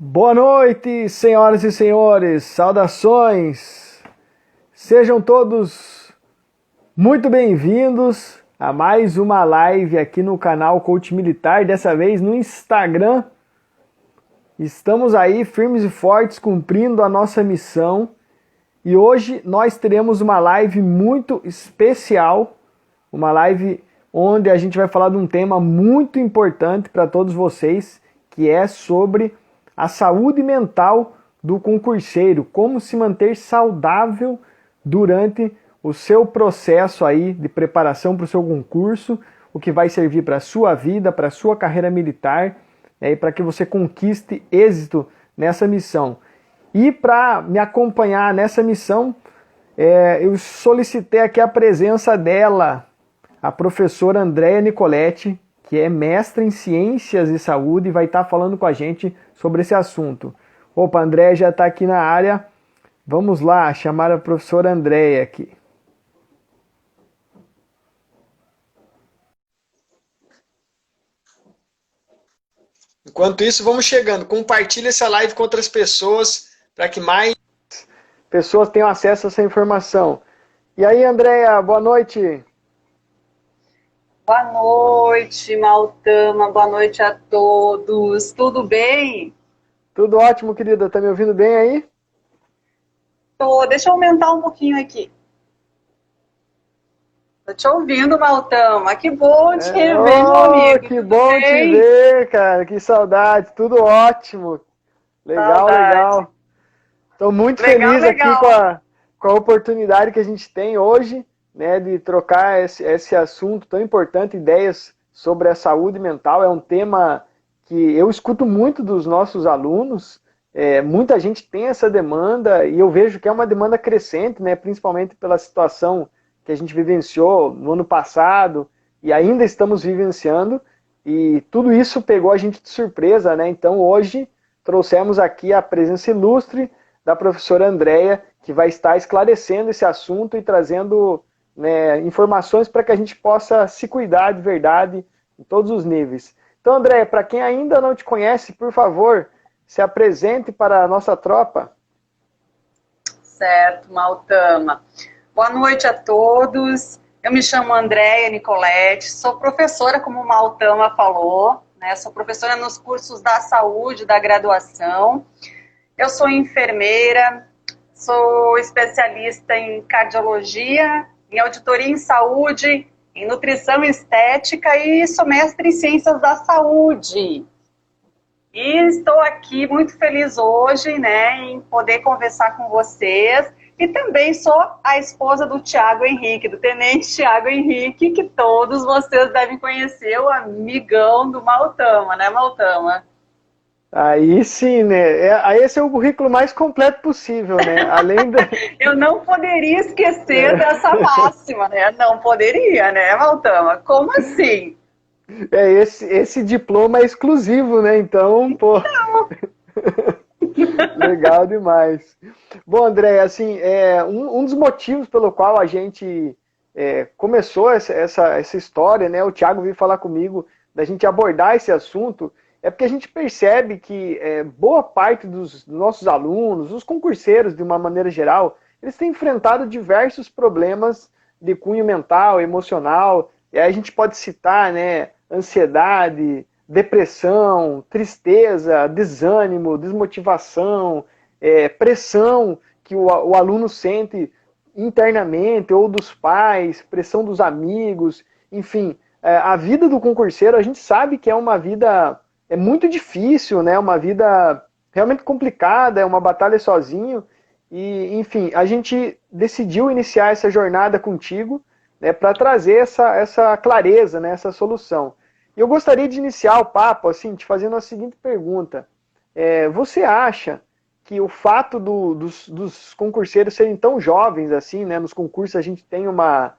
Boa noite, senhoras e senhores, saudações! Sejam todos muito bem-vindos a mais uma live aqui no canal Coach Militar, dessa vez no Instagram. Estamos aí firmes e fortes cumprindo a nossa missão e hoje nós teremos uma live muito especial, uma live onde a gente vai falar de um tema muito importante para todos vocês, que é sobre a saúde mental do concurseiro, como se manter saudável durante o seu processo aí de preparação para o seu concurso, o que vai servir para a sua vida, para a sua carreira militar, né, e para que você conquiste êxito nessa missão. E para me acompanhar nessa missão, eu solicitei aqui a presença dela, a professora Andréia Nicoletti, que é mestra em Ciências de Saúde e vai estar falando com a gente sobre esse assunto. Opa, a Andréia já está aqui na área. Vamos lá, chamar a professora Andréia aqui. Enquanto isso, vamos chegando. Compartilhe essa live com outras pessoas para que mais pessoas tenham acesso a essa informação. E aí, Andréia, boa noite. Boa noite, Maltama. Boa noite a todos. Tudo bem? Tudo ótimo, querida. Tá me ouvindo bem aí? Tô. Deixa eu aumentar um pouquinho aqui. Tô te ouvindo, Maltama. Que bom te rever, meu amigo. Que Tudo bom bem? te ver, cara. Que saudade. Tudo ótimo. Legal, Saudade. legal. Estou muito Legal, feliz aqui legal. com a oportunidade que a gente tem hoje, né, de trocar esse assunto tão importante, ideias sobre a saúde mental. É um tema que eu escuto muito dos nossos alunos, muita gente tem essa demanda e eu vejo que é uma demanda crescente, né, principalmente pela situação que a gente vivenciou no ano passado e ainda estamos vivenciando, e tudo isso pegou a gente de surpresa, né? Então hoje trouxemos aqui a presença ilustre da professora Andréia, que vai estar esclarecendo esse assunto e trazendo, né, informações para que a gente possa se cuidar de verdade em todos os níveis. Então, Andréia, para quem ainda não te conhece, por favor, se apresente para a nossa tropa. Certo, Maltama. Boa noite a todos. Eu me chamo Andréia Nicoletti, sou professora, como o Maltama falou, né? Sou professora nos cursos da saúde, da graduação. Eu sou enfermeira, sou especialista em cardiologia, em auditoria em saúde, em nutrição e estética e sou mestre em ciências da saúde. E estou aqui muito feliz hoje, né, em poder conversar com vocês. E também sou a esposa do Tiago Henrique, do Tenente Tiago Henrique, que todos vocês devem conhecer, o amigão do Maltama, né, Maltama? Aí sim, né? Esse é o currículo mais completo possível, né? Além da... Eu não poderia esquecer dessa máxima, né? Não poderia, né, Maltama? Como assim? Esse diploma é exclusivo, né? Então, pô... Legal demais. Bom, André, assim, um dos motivos pelo qual a gente começou essa história, né? O Thiago veio falar comigo da gente abordar esse assunto, é porque a gente percebe que boa parte dos nossos alunos, os concurseiros de uma maneira geral, eles têm enfrentado diversos problemas de cunho mental, emocional, e aí a gente pode citar, né, ansiedade, depressão, tristeza, desânimo, desmotivação, pressão que o aluno sente internamente, ou dos pais, pressão dos amigos, enfim, a vida do concurseiro, a gente sabe que é uma vida muito difícil, né? Uma vida realmente complicada, é uma batalha sozinho, e enfim, a gente decidiu iniciar essa jornada contigo, né, para trazer essa clareza, né, essa solução. E eu gostaria de iniciar o papo assim, te fazendo a seguinte pergunta. Você acha que o fato dos concurseiros serem tão jovens assim, né, nos concursos a gente tem uma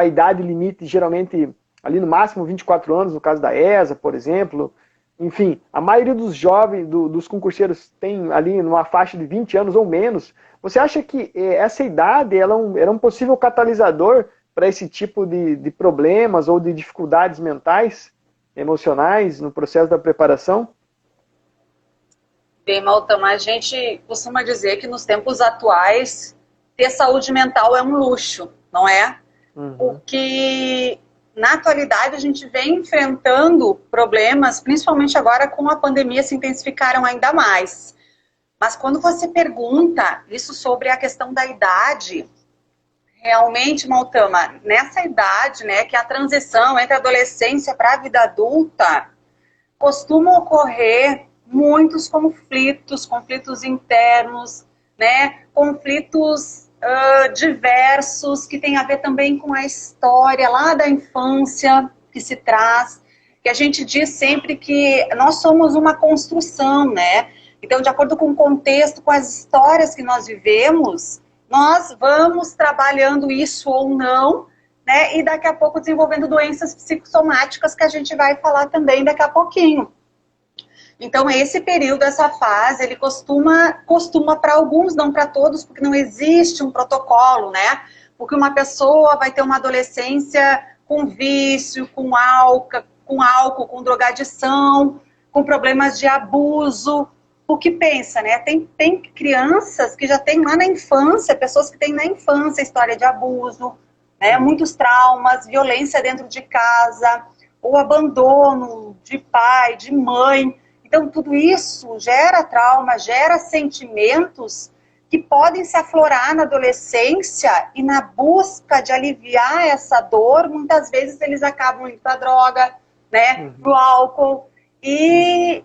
idade limite, geralmente ali no máximo 24 anos, no caso da ESA, por exemplo, enfim, a maioria dos jovens, dos concurseiros tem ali numa faixa de 20 anos ou menos. Você acha que essa idade era um possível catalisador para esse tipo de problemas ou de dificuldades mentais, emocionais no processo da preparação? Bem, Maltama, a gente costuma dizer que nos tempos atuais ter saúde mental é um luxo, não é? Porque na atualidade a gente vem enfrentando problemas, principalmente agora com a pandemia, se intensificaram ainda mais. Mas quando você pergunta isso sobre a questão da idade, realmente, Maltama, nessa idade, né, que é a transição entre a adolescência para a vida adulta, costumam ocorrer muitos conflitos, conflitos internos, né, conflitos diversos, que tem a ver também com a história lá da infância que se traz, que a gente diz sempre que nós somos uma construção, né? Então, de acordo com o contexto, com as histórias que nós vivemos, nós vamos trabalhando isso ou não, né? E daqui a pouco desenvolvendo doenças psicossomáticas que a gente vai falar também daqui a pouquinho. Então, esse período, essa fase, ele costuma para alguns, não para todos, porque não existe um protocolo, né? Porque uma pessoa vai ter uma adolescência com vício, com álcool, com drogadição, com problemas de abuso. O que pensa, né? Tem crianças que já têm lá na infância, pessoas que têm na infância história de abuso, né? Muitos traumas, violência dentro de casa, o abandono de pai, de mãe. Então, tudo isso gera trauma, gera sentimentos que podem se aflorar na adolescência e na busca de aliviar essa dor, muitas vezes eles acabam indo para a droga, né, para o álcool. E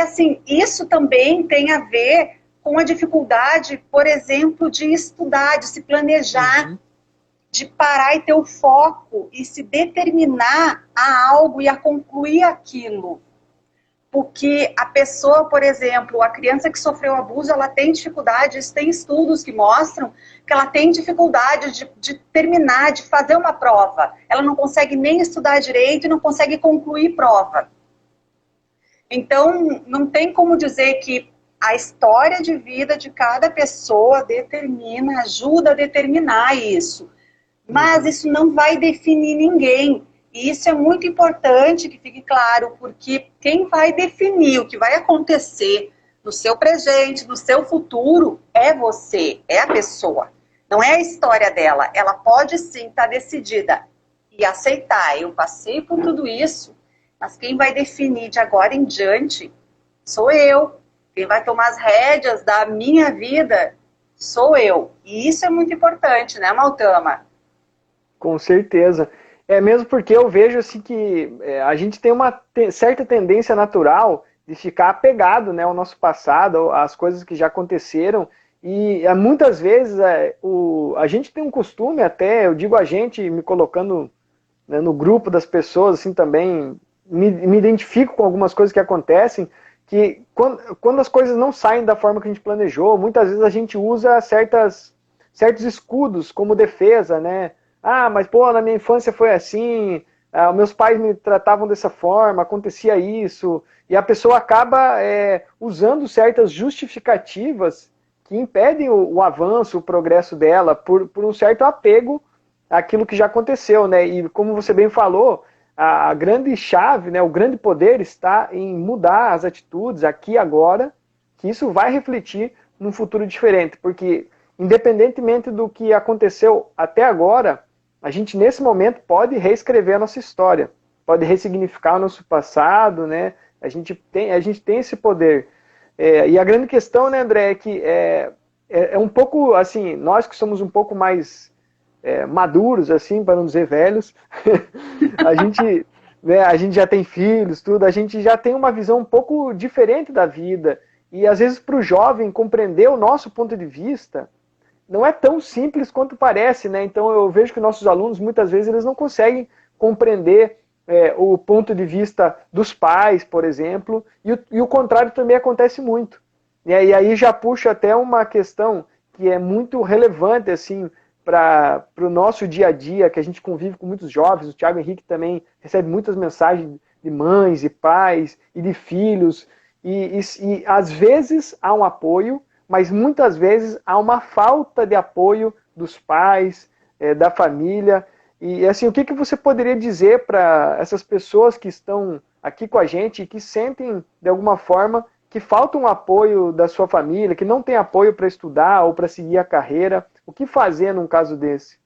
assim, isso também tem a ver com a dificuldade, por exemplo, de estudar, de se planejar, de parar e ter o foco e se determinar a algo e a concluir aquilo. Porque a pessoa, por exemplo, a criança que sofreu abuso, ela tem dificuldades, tem estudos que mostram que ela tem dificuldade de terminar, de fazer uma prova. Ela não consegue nem estudar direito e não consegue concluir prova. Então, não tem como dizer que a história de vida de cada pessoa determina, ajuda a determinar isso. Mas isso não vai definir ninguém. E isso é muito importante que fique claro, porque quem vai definir o que vai acontecer no seu presente, no seu futuro, é você, é a pessoa. Não é a história dela. Ela pode sim estar decidida e aceitar. Eu passei por tudo isso, mas quem vai definir de agora em diante sou eu. Quem vai tomar as rédeas da minha vida sou eu. E isso é muito importante, né, Maltama? Com certeza. É mesmo porque eu vejo assim que a gente tem uma certa tendência natural de ficar apegado, né, ao nosso passado, às coisas que já aconteceram. E muitas vezes a gente tem um costume até, eu digo a gente, me colocando, né, no grupo das pessoas, assim também, me identifico com algumas coisas que acontecem, que quando as coisas não saem da forma que a gente planejou, muitas vezes a gente usa certos escudos como defesa, né? Ah, mas pô, na minha infância foi assim, meus pais me tratavam dessa forma, acontecia isso, e a pessoa acaba usando certas justificativas que impedem o avanço, o progresso dela, por um certo apego àquilo que já aconteceu, né? E como você bem falou, a grande chave, né, o grande poder está em mudar as atitudes aqui e agora, que isso vai refletir num futuro diferente, porque independentemente do que aconteceu até agora, a gente nesse momento pode reescrever a nossa história, pode ressignificar o nosso passado, né? A gente tem esse poder. E a grande questão, né, André, é que é um pouco assim, nós que somos um pouco mais maduros, assim, para não dizer velhos, a gente já tem filhos, tudo, a gente já tem uma visão um pouco diferente da vida. E às vezes para o jovem compreender o nosso ponto de vista não é tão simples quanto parece, né? Então eu vejo que nossos alunos, muitas vezes, eles não conseguem compreender o ponto de vista dos pais, por exemplo, e o contrário também acontece muito. E aí já puxa até uma questão que é muito relevante, assim, para o nosso dia a dia, que a gente convive com muitos jovens. O Thiago Henrique também recebe muitas mensagens de mães e pais e de filhos, e às vezes há um apoio, mas muitas vezes há uma falta de apoio dos pais, da família. E assim, o que você poderia dizer para essas pessoas que estão aqui com a gente e que sentem, de alguma forma, que falta um apoio da sua família, que não tem apoio para estudar ou para seguir a carreira, o que fazer num caso desse?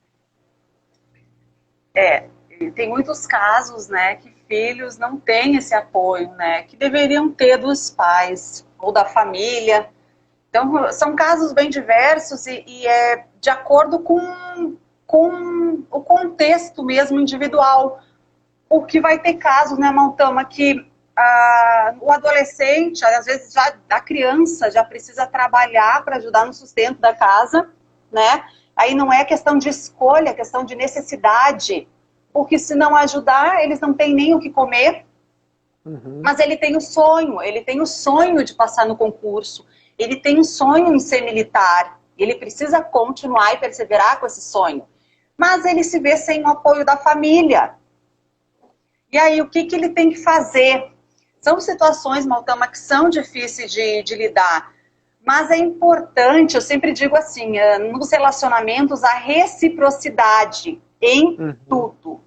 Tem muitos casos, né, que filhos não têm esse apoio, né, que deveriam ter dos pais ou da família. Então, são casos bem diversos e é de acordo com o contexto mesmo individual. Porque vai ter casos, né, Maltama, que o adolescente, às vezes já a criança já precisa trabalhar para ajudar no sustento da casa, né? Aí não é questão de escolha, é questão de necessidade. Porque se não ajudar, eles não têm nem o que comer. Mas ele tem o sonho de passar no concurso. Ele tem um sonho em ser militar. Ele precisa continuar e perseverar com esse sonho. Mas ele se vê sem o apoio da família. E aí, o que ele tem que fazer? São situações, Maltama, que são difíceis de lidar. Mas é importante, eu sempre digo assim, nos relacionamentos, a reciprocidade em tudo.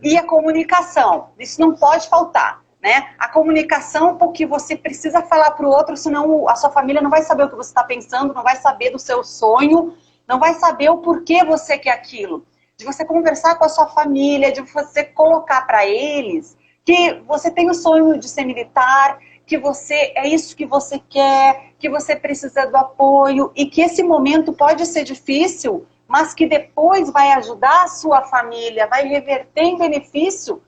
E a comunicação, isso não pode faltar, né? A comunicação, porque você precisa falar para o outro, senão a sua família não vai saber o que você está pensando, não vai saber do seu sonho, não vai saber o porquê você quer aquilo. De você conversar com a sua família, de você colocar para eles que você tem o sonho de ser militar, que é isso que você quer, que você precisa do apoio e que esse momento pode ser difícil, mas que depois vai ajudar a sua família, vai reverter em benefício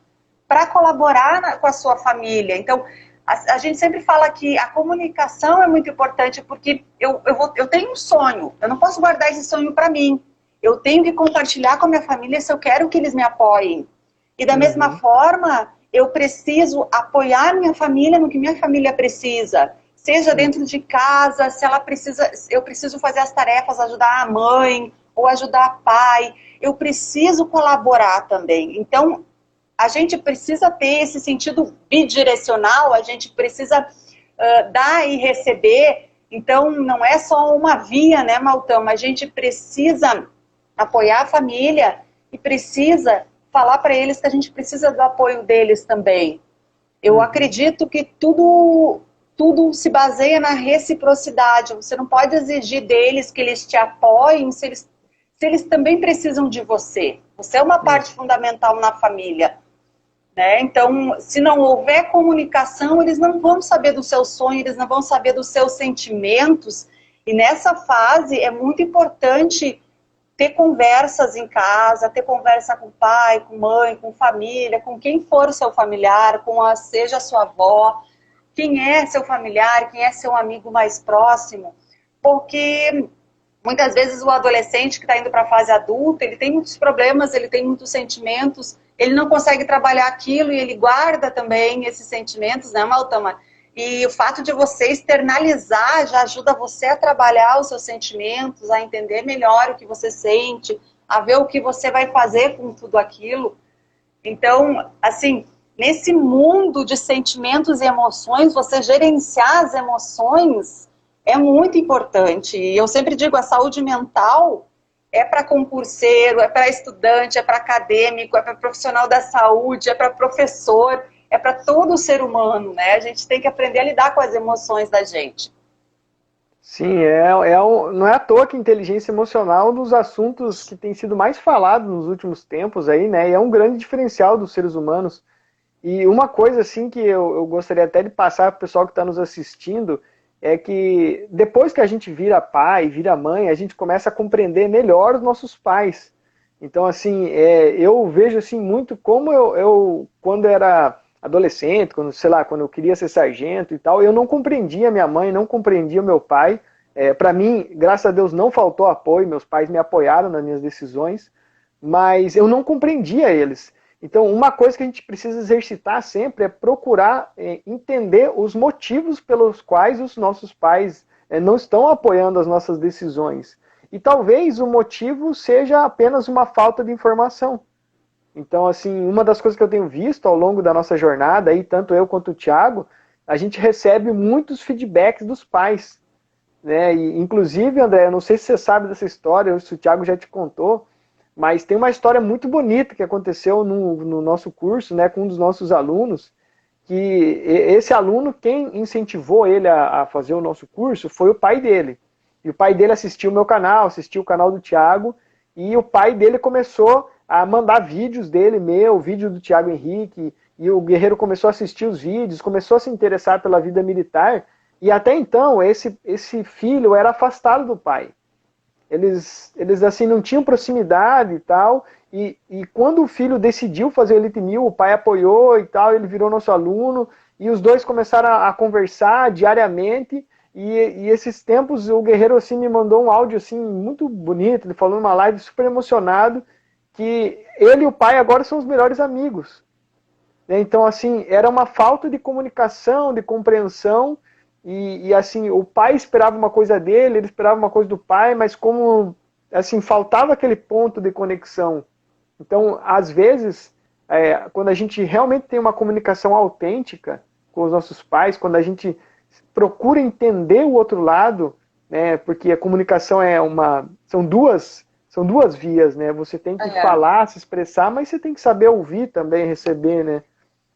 para colaborar com a sua família. Então, a gente sempre fala que a comunicação é muito importante, porque eu tenho um sonho, eu não posso guardar esse sonho para mim. Eu tenho que compartilhar com a minha família se eu quero que eles me apoiem. E da mesma forma, eu preciso apoiar minha família no que minha família precisa. Seja dentro de casa, se ela precisa, eu preciso fazer as tarefas, ajudar a mãe ou ajudar o pai. Eu preciso colaborar também. Então, a gente precisa ter esse sentido bidirecional, a gente precisa dar e receber. Então, não é só uma via, né, Maltama? A gente precisa apoiar a família e precisa falar para eles que a gente precisa do apoio deles também. Eu acredito que tudo se baseia na reciprocidade. Você não pode exigir deles que eles te apoiem se eles também precisam de você. Você é uma parte fundamental na família, né? Então, se não houver comunicação, eles não vão saber do seu sonho, eles não vão saber dos seus sentimentos. E nessa fase é muito importante ter conversas em casa, ter conversa com pai, com mãe, com família, com quem for o seu familiar, seja a sua avó, quem é seu familiar, quem é seu amigo mais próximo, porque muitas vezes o adolescente que está indo para a fase adulta, ele tem muitos problemas, ele tem muitos sentimentos, ele não consegue trabalhar aquilo e ele guarda também esses sentimentos, né, Maltama? E o fato de você externalizar já ajuda você a trabalhar os seus sentimentos, a entender melhor o que você sente, a ver o que você vai fazer com tudo aquilo. Então, assim, nesse mundo de sentimentos e emoções, você gerenciar as emoções é muito importante. E eu sempre digo, a saúde mental é para concurseiro, é para estudante, é para acadêmico, é para profissional da saúde, é para professor, é para todo ser humano, né? A gente tem que aprender a lidar com as emoções da gente. Sim, não é à toa que inteligência emocional é um dos assuntos que tem sido mais falado nos últimos tempos aí, né? E é um grande diferencial dos seres humanos. E uma coisa assim que eu gostaria até de passar para o pessoal que está nos assistindo é que depois que a gente vira pai, vira mãe, a gente começa a compreender melhor os nossos pais. Então, assim, eu vejo assim muito como eu quando era adolescente, quando eu queria ser sargento e tal, eu não compreendia minha mãe, não compreendia meu pai. Para mim, graças a Deus, não faltou apoio, meus pais me apoiaram nas minhas decisões, mas eu não compreendia eles. Então, uma coisa que a gente precisa exercitar sempre é procurar entender os motivos pelos quais os nossos pais não estão apoiando as nossas decisões. E talvez o motivo seja apenas uma falta de informação. Então, assim, uma das coisas que eu tenho visto ao longo da nossa jornada, aí, tanto eu quanto o Thiago, a gente recebe muitos feedbacks dos pais, né? E, inclusive, André, eu não sei se você sabe dessa história, se o Thiago já te contou, mas tem uma história muito bonita que aconteceu no nosso curso, né, com um dos nossos alunos, que esse aluno, quem incentivou ele a fazer o nosso curso foi o pai dele. E o pai dele assistiu o meu canal, assistiu o canal do Thiago, e o pai dele começou a mandar vídeos dele, vídeo do Thiago Henrique, e o Guerreiro começou a assistir os vídeos, começou a se interessar pela vida militar, e até então esse filho era afastado do pai. Eles assim não tinham proximidade e tal, e quando o filho decidiu fazer o Elite 1000, o pai apoiou e tal, ele virou nosso aluno, e os dois começaram a conversar diariamente, e esses tempos o Guerreiro assim me mandou um áudio assim muito bonito, ele falou numa live super emocionado, que ele e o pai agora são os melhores amigos. Então assim, era uma falta de comunicação, de compreensão, e assim, o pai esperava uma coisa dele, ele esperava uma coisa do pai, mas como assim, faltava aquele ponto de conexão. Então, às vezes, quando a gente realmente tem uma comunicação autêntica com os nossos pais, quando a gente procura entender o outro lado, né, porque a comunicação são duas vias, né? Você tem que falar, se expressar, mas você tem que saber ouvir também, receber, né?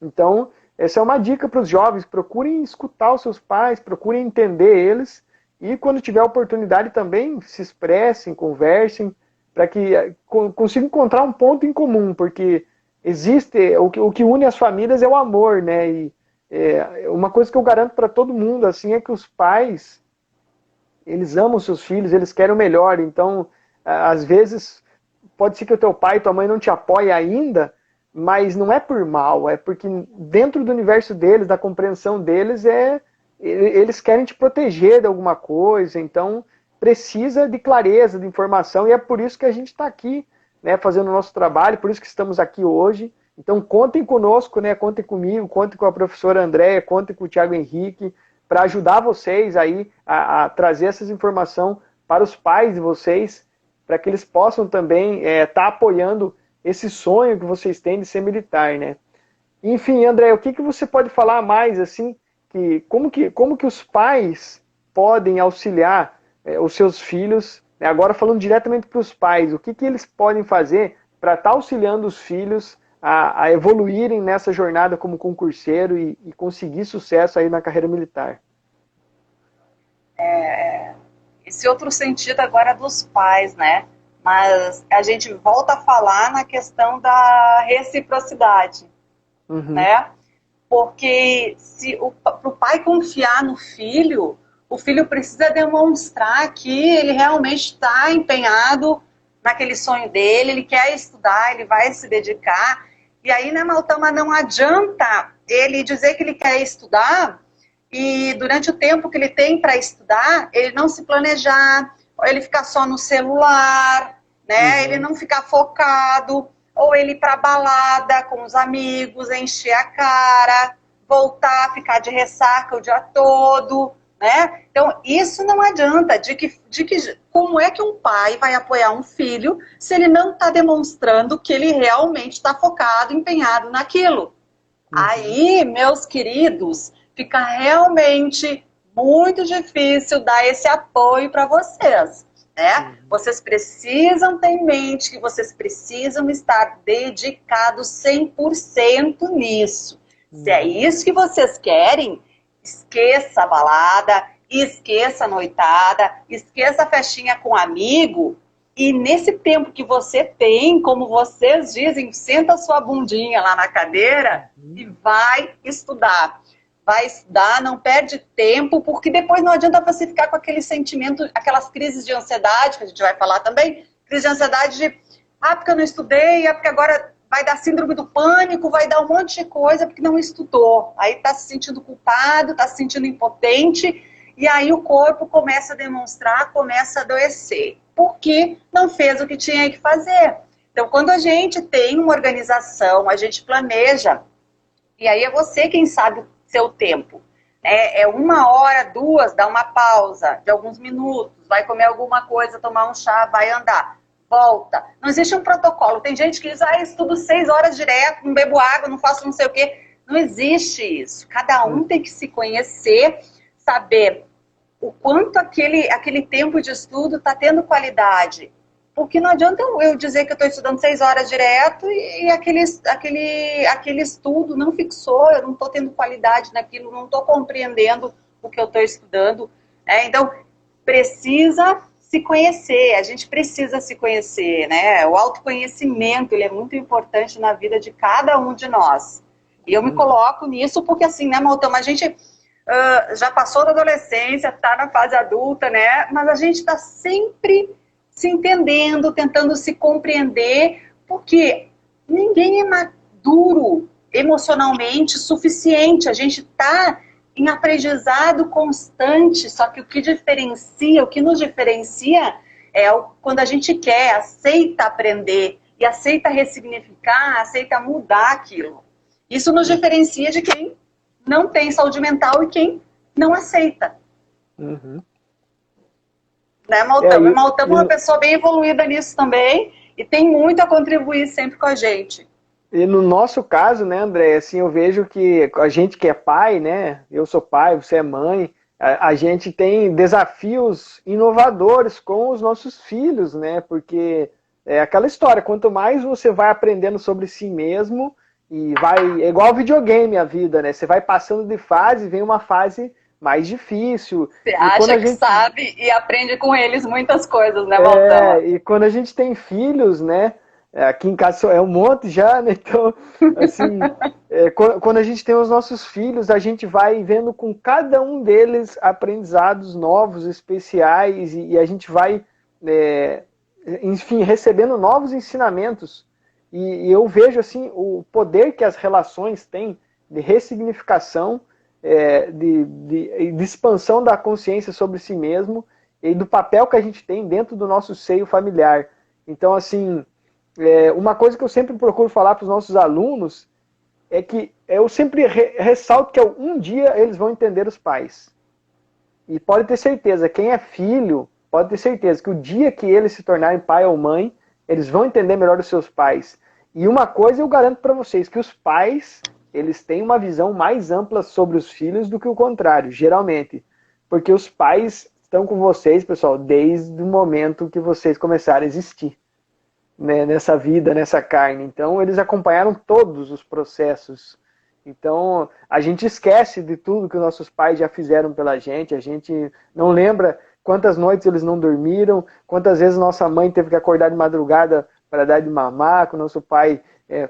Então, essa é uma dica para os jovens, procurem escutar os seus pais, procurem entender eles, e quando tiver oportunidade também se expressem, conversem, para que consigam encontrar um ponto em comum, porque existe, o que une as famílias é o amor, né? E uma coisa que eu garanto para todo mundo, assim, é que os pais, eles amam seus filhos, eles querem o melhor, então, às vezes, pode ser que o teu pai e tua mãe não te apoiem ainda, mas não é por mal, é porque dentro do universo deles, da compreensão deles, eles querem te proteger de alguma coisa, então precisa de clareza, de informação, e é por isso que a gente está aqui, né, fazendo o nosso trabalho, por isso que estamos aqui hoje. Então contem conosco, né, contem comigo, contem com a professora Andréia, contem com o Thiago Henrique, para ajudar vocês aí a trazer essas informações para os pais de vocês, para que eles possam também estar apoiando esse sonho que vocês têm de ser militar, né? Enfim, André, o que você pode falar mais, assim, como que os pais podem auxiliar os seus filhos, né? Agora falando diretamente para os pais, o que eles podem fazer para estar auxiliando os filhos a evoluírem nessa jornada como concurseiro e conseguir sucesso aí na carreira militar? Esse outro sentido agora é dos pais, né? Mas a gente volta a falar na questão da reciprocidade, né? Porque se para o pai confiar no filho, o filho precisa demonstrar que ele realmente está empenhado naquele sonho dele, ele quer estudar, ele vai se dedicar. E aí, né, Maltama, não adianta ele dizer que ele quer estudar e durante o tempo que ele tem para estudar, ele não se planejar, ou ele ficar só no celular, né? Ele não ficar focado, ou ele ir para balada com os amigos, encher a cara, voltar, ficar de ressaca o dia todo, né? Então, isso não adianta. Como é que um pai vai apoiar um filho se ele não está demonstrando que ele realmente está focado, empenhado naquilo? Aí, meus queridos, fica realmente muito difícil dar esse apoio para vocês, né? Vocês precisam ter em mente que vocês precisam estar dedicados 100% nisso. Se é isso que vocês querem, esqueça a balada, esqueça a noitada, esqueça a festinha com amigo. E nesse tempo que você tem, como vocês dizem, senta sua bundinha lá na cadeira e vai estudar. Vai estudar, não perde tempo, porque depois não adianta você ficar com aquele sentimento, aquelas crises de ansiedade, que a gente vai falar também, crise de ansiedade de, porque eu não estudei, porque agora vai dar síndrome do pânico, vai dar um monte de coisa porque não estudou. Aí tá se sentindo culpado, tá se sentindo impotente, e aí o corpo começa a demonstrar, começa a adoecer, porque não fez o que tinha que fazer. Então, quando a gente tem uma organização, a gente planeja, e aí é você quem sabe seu tempo. É 1 hora, 2, dá uma pausa de alguns minutos, vai comer alguma coisa, tomar um chá, vai andar, volta. Não existe um protocolo. Tem gente que diz, estudo 6 horas direto, não bebo água, não faço não sei o quê. Não existe isso. Cada um tem que se conhecer, saber o quanto aquele tempo de estudo está tendo qualidade. Porque não adianta eu dizer que eu estou estudando 6 horas direto e aquele estudo não fixou, eu não estou tendo qualidade naquilo, não estou compreendendo o que eu estou estudando. Então, precisa se conhecer, a gente precisa se conhecer, né? O autoconhecimento, ele é muito importante na vida de cada um de nós. E eu me coloco nisso porque, assim, né, Maltão, a gente já passou da adolescência, está na fase adulta, né? Mas a gente está sempre se entendendo, tentando se compreender, porque ninguém é maduro emocionalmente suficiente. A gente está em aprendizado constante, só que o que diferencia, o que nos diferencia é quando a gente quer, aceita aprender e aceita ressignificar, aceita mudar aquilo. Isso nos diferencia de quem não tem saúde mental e quem não aceita. Uhum. Né, Maltão? O Maltão é uma pessoa bem evoluída nisso também e tem muito a contribuir sempre com a gente. E no nosso caso, né, André, assim, eu vejo que a gente que é pai, né, eu sou pai, você é mãe, a gente tem desafios inovadores com os nossos filhos, né, porque é aquela história, quanto mais você vai aprendendo sobre si mesmo, e é igual videogame a vida, né, você vai passando de fase, vem uma fase mais difícil. Você acha que sabe e aprende com eles muitas coisas, né, Maltão? E quando a gente tem filhos, né, aqui em casa é um monte já, né? Então, assim, quando a gente tem os nossos filhos, a gente vai vendo com cada um deles aprendizados novos, especiais, e a gente vai, enfim, recebendo novos ensinamentos. E eu vejo, assim, o poder que as relações têm de ressignificação, de expansão da consciência sobre si mesmo e do papel que a gente tem dentro do nosso seio familiar. Então, assim, uma coisa que eu sempre procuro falar para os nossos alunos é que eu sempre ressalto que um dia eles vão entender os pais. E pode ter certeza, quem é filho, pode ter certeza que o dia que eles se tornarem pai ou mãe, eles vão entender melhor os seus pais. E uma coisa eu garanto para vocês, que os pais, eles têm uma visão mais ampla sobre os filhos do que o contrário, geralmente. Porque os pais estão com vocês, pessoal, desde o momento que vocês começaram a existir. Né, nessa vida, nessa carne. Então, eles acompanharam todos os processos. Então, a gente esquece de tudo que os nossos pais já fizeram pela gente, a gente não lembra quantas noites eles não dormiram, quantas vezes nossa mãe teve que acordar de madrugada para dar de mamar, que o nosso pai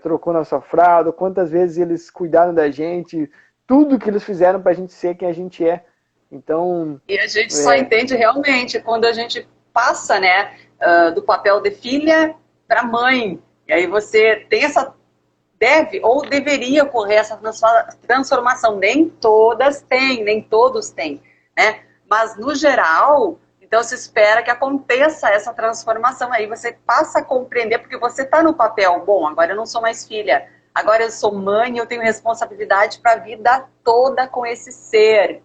trocou nossa fralda, quantas vezes eles cuidaram da gente, tudo que eles fizeram para a gente ser quem a gente é. Então, e a gente só entende realmente quando a gente passa, né, do papel de filha para mãe. E aí você tem deve ou deveria ocorrer essa transformação. Nem todas têm, nem todos têm, né? Mas no geral, então se espera que aconteça essa transformação. Aí você passa a compreender, porque você está no papel, bom, agora eu não sou mais filha, agora eu sou mãe e eu tenho responsabilidade para a vida toda com esse ser.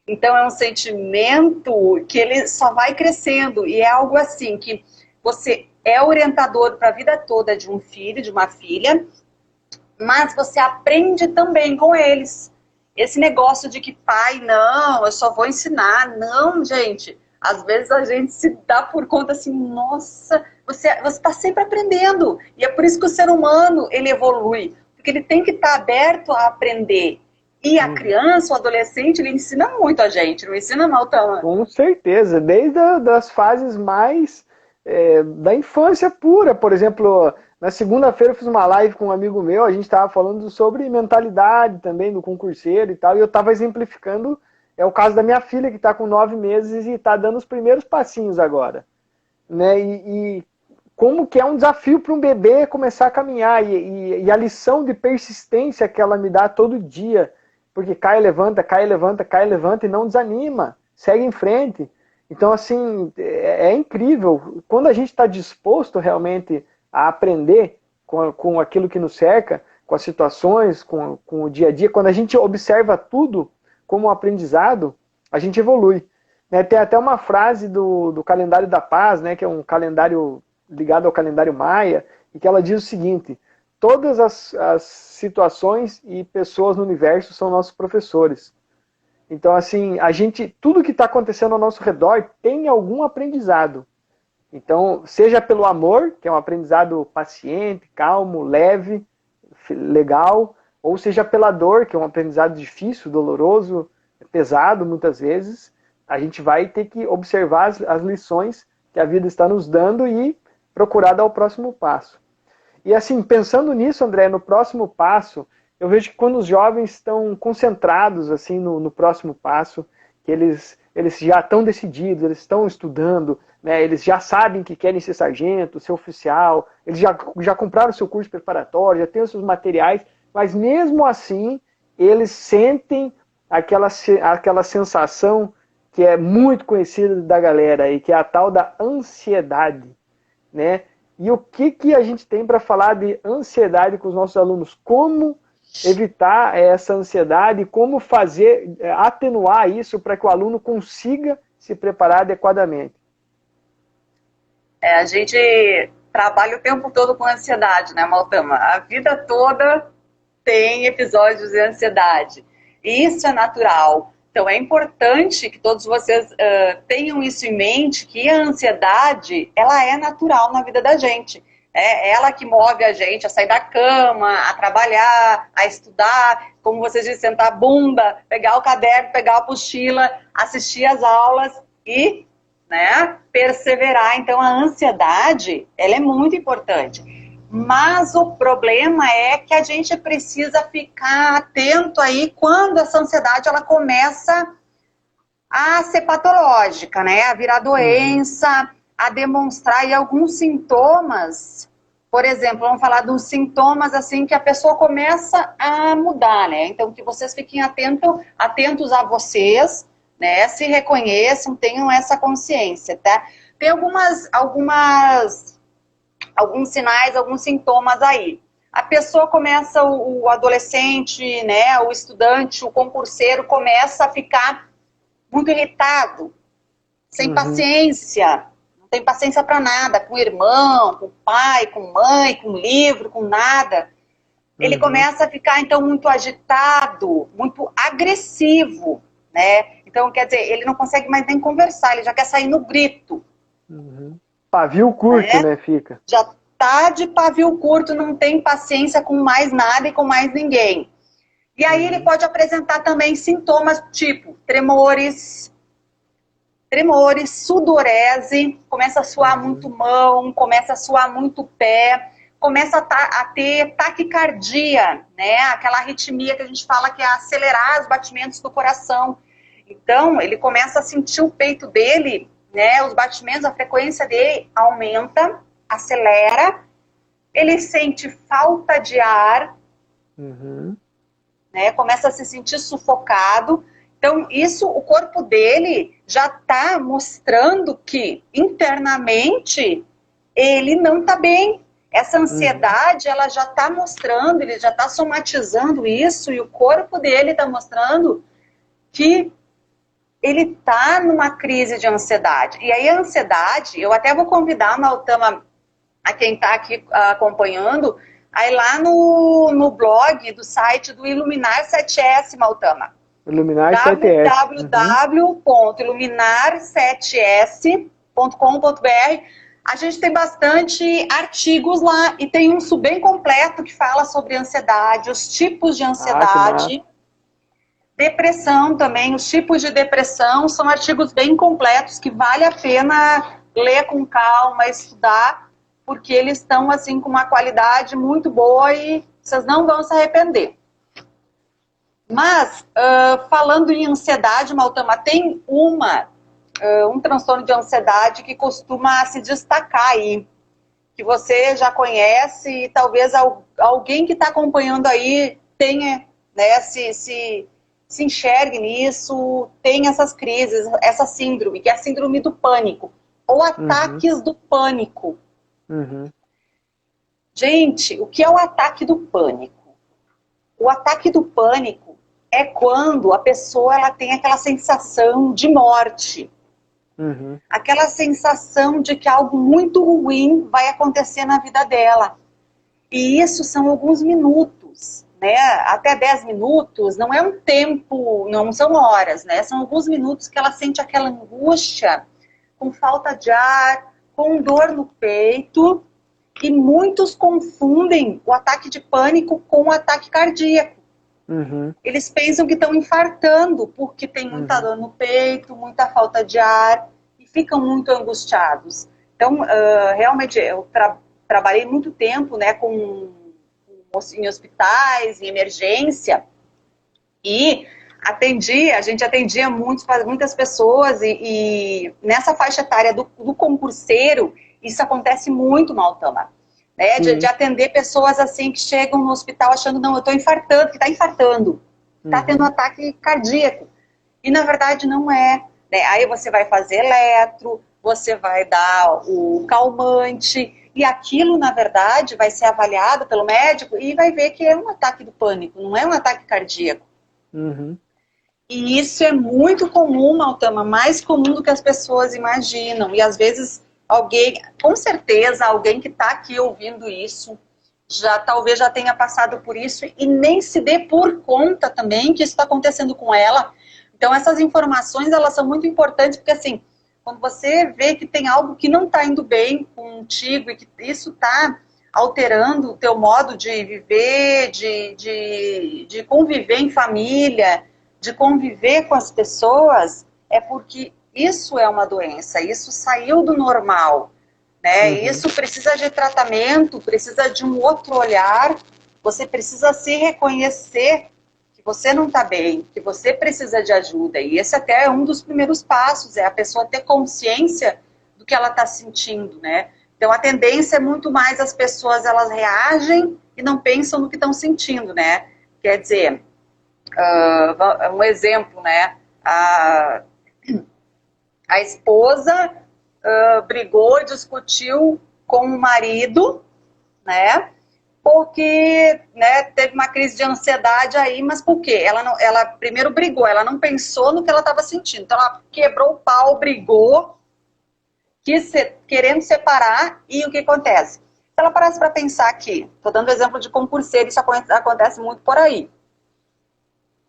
Então é um sentimento que ele só vai crescendo, e é algo assim, que você é orientador para a vida toda de um filho, de uma filha, mas você aprende também com eles. Esse negócio de que pai, não, eu só vou ensinar. Não, gente. Às vezes a gente se dá por conta assim, nossa, você está sempre aprendendo. E é por isso que o ser humano, ele evolui. Porque ele tem que estar aberto a aprender. E a criança, o adolescente, ele ensina muito a gente, não ensina, Maltão? Com certeza. Desde das fases mais... da infância pura. Por exemplo, na segunda-feira eu fiz uma live com um amigo meu, a gente estava falando sobre mentalidade também do concurseiro e tal, e eu estava exemplificando o caso da minha filha, que está com 9 meses e está dando os primeiros passinhos agora, né? E como que é um desafio para um bebê começar a caminhar, e a lição de persistência que ela me dá todo dia, porque cai, levanta, cai, levanta, cai, levanta, e não desanima, segue em frente. Então, assim, é incrível. Quando a gente está disposto realmente a aprender com aquilo que nos cerca, com as situações, com o dia a dia, quando a gente observa tudo como um aprendizado, a gente evolui. Né? Tem até uma frase do Calendário da Paz, né, que é um calendário ligado ao calendário maia, e que ela diz o seguinte: todas as situações e pessoas no universo são nossos professores. Então, assim, tudo que está acontecendo ao nosso redor tem algum aprendizado. Então, seja pelo amor, que é um aprendizado paciente, calmo, leve, legal, ou seja pela dor, que é um aprendizado difícil, doloroso, pesado muitas vezes, a gente vai ter que observar as lições que a vida está nos dando e procurar dar o próximo passo. E assim, pensando nisso, André, no próximo passo, eu vejo que quando os jovens estão concentrados assim no próximo passo, que eles já estão decididos, eles estão estudando, né, eles já sabem que querem ser sargento, ser oficial, eles já compraram o seu curso preparatório, já têm os seus materiais, mas mesmo assim, eles sentem aquela sensação que é muito conhecida da galera e que é a tal da ansiedade, né? E o que a gente tem para falar de ansiedade com os nossos alunos? Como evitar essa ansiedade, como fazer, atenuar isso para que o aluno consiga se preparar adequadamente? A gente trabalha o tempo todo com ansiedade, né, Maltama? A vida toda tem episódios de ansiedade. E isso é natural. Então, é importante que todos vocês tenham isso em mente, que a ansiedade, ela é natural na vida da gente. É ela que move a gente a sair da cama, a trabalhar, a estudar, como vocês dizem, sentar a bunda, pegar o caderno, pegar a apostila, assistir às aulas e, né, perseverar. Então, a ansiedade, ela é muito importante. Mas o problema é que a gente precisa ficar atento aí quando essa ansiedade ela começa a ser patológica, né? A virar doença, a demonstrar aí alguns sintomas. Por exemplo, vamos falar dos sintomas assim que a pessoa começa a mudar, né? Então, que vocês fiquem atentos a vocês, né? Se reconheçam, tenham essa consciência, tá? Tem alguns sinais, alguns sintomas aí. A pessoa começa, o adolescente, né, o estudante, o concurseiro começa a ficar muito irritado, sem paciência, não tem paciência para nada, com o irmão, com o pai, com mãe, com livro, com nada. Ele começa a ficar, então, muito agitado, muito agressivo, né? Então, quer dizer, ele não consegue mais nem conversar, ele já quer sair no grito. Pavio curto, né, fica. Já tá de pavio curto, não tem paciência com mais nada e com mais ninguém. E aí ele pode apresentar também sintomas tipo tremores, sudorese, começa a suar muito mão, começa a suar muito pé, começa a ter taquicardia, né? Aquela arritmia que a gente fala que é acelerar os batimentos do coração. Então, ele começa a sentir o peito dele, né? Os batimentos, a frequência dele aumenta, acelera, ele sente falta de ar, né? Começa a se sentir sufocado. Então, isso, o corpo dele já está mostrando que, internamente, ele não está bem. Essa ansiedade, ela já está mostrando, ele já está somatizando isso, e o corpo dele está mostrando que ele está numa crise de ansiedade. E aí a ansiedade, eu até vou convidar a Maltama, a quem está aqui acompanhando, aí lá no blog do site do Iluminar 7S, Maltama. Iluminar 7S. www.iluminar7s.com.br. A gente tem bastante artigos lá e tem um bem completo que fala sobre ansiedade, os tipos de ansiedade. Depressão também, os tipos de depressão, são artigos bem completos que vale a pena ler com calma, estudar, porque eles estão assim com uma qualidade muito boa e vocês não vão se arrepender. Mas, falando em ansiedade, Maltama, tem um transtorno de ansiedade que costuma se destacar aí, que você já conhece e talvez alguém que está acompanhando aí tenha, né, se enxergue nisso, tem essas crises, essa síndrome, que é a síndrome do pânico, ou ataques do pânico. Gente, o que é o ataque do pânico? O ataque do pânico é quando a pessoa ela tem aquela sensação de morte, aquela sensação de que algo muito ruim vai acontecer na vida dela. E isso são alguns minutos. Né, até 10 minutos, não é um tempo, não são horas, né? São alguns minutos que ela sente aquela angústia, com falta de ar, com dor no peito, e muitos confundem o ataque de pânico com o ataque cardíaco. Uhum. Eles pensam que estão infartando porque tem muita dor no peito, muita falta de ar, e ficam muito angustiados. Então, realmente, eu trabalhei muito tempo, né, em hospitais, em emergência, e a gente atendia muitas pessoas, e nessa faixa etária do concurseiro, isso acontece muito, Maltama. Né, de atender pessoas assim que chegam no hospital achando, não, eu estou infartando, que está infartando, está tendo um ataque cardíaco. E na verdade não é. Né? Aí você vai fazer eletro, você vai dar o calmante, e aquilo na verdade vai ser avaliado pelo médico e vai ver que é um ataque do pânico, não é um ataque cardíaco. Uhum. E isso é muito comum, Maltama, mais comum do que as pessoas imaginam. E às vezes alguém, com certeza, alguém que está aqui ouvindo isso, talvez já tenha passado por isso e nem se dê por conta também que isso está acontecendo com ela. Então essas informações, elas são muito importantes, porque assim, quando você vê que tem algo que não está indo bem contigo e que isso está alterando o teu modo de viver, de conviver em família, de conviver com as pessoas, é porque isso é uma doença, isso saiu do normal, né? Isso precisa de tratamento, precisa de um outro olhar, você precisa se reconhecer que você não está bem, que você precisa de ajuda, e esse até é um dos primeiros passos, é a pessoa ter consciência do que ela está sentindo, né? Então a tendência é muito mais as pessoas, elas reagem e não pensam no que estão sentindo, né? Quer dizer, um exemplo, né? A esposa brigou, discutiu com o marido, né? Porque, né, teve uma crise de ansiedade aí, mas por quê? Ela primeiro brigou, ela não pensou no que ela estava sentindo. Então ela quebrou o pau, brigou, querendo separar, e o que acontece? Se ela parasse para pensar aqui, estou dando exemplo de concurseiro, isso acontece muito por aí.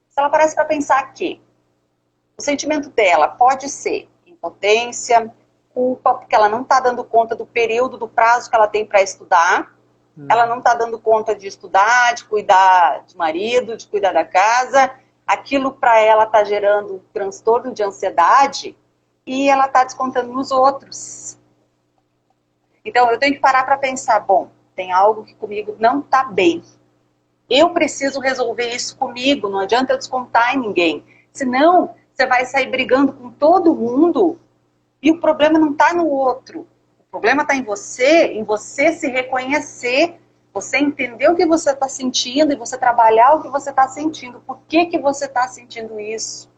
Se ela parasse para pensar que o sentimento dela pode ser impotência, culpa, porque ela não está dando conta do período, do prazo que ela tem para estudar, ela não está dando conta de estudar, de cuidar do marido, de cuidar da casa, aquilo para ela está gerando um transtorno de ansiedade e ela está descontando nos outros. Então eu tenho que parar para pensar, bom, tem algo que comigo não está bem. Eu preciso resolver isso comigo, não adianta eu descontar em ninguém. Senão, você vai sair brigando com todo mundo e o problema não está no outro. O problema está em você se reconhecer, você entender o que você está sentindo e você trabalhar o que você está sentindo. Por que você está sentindo isso?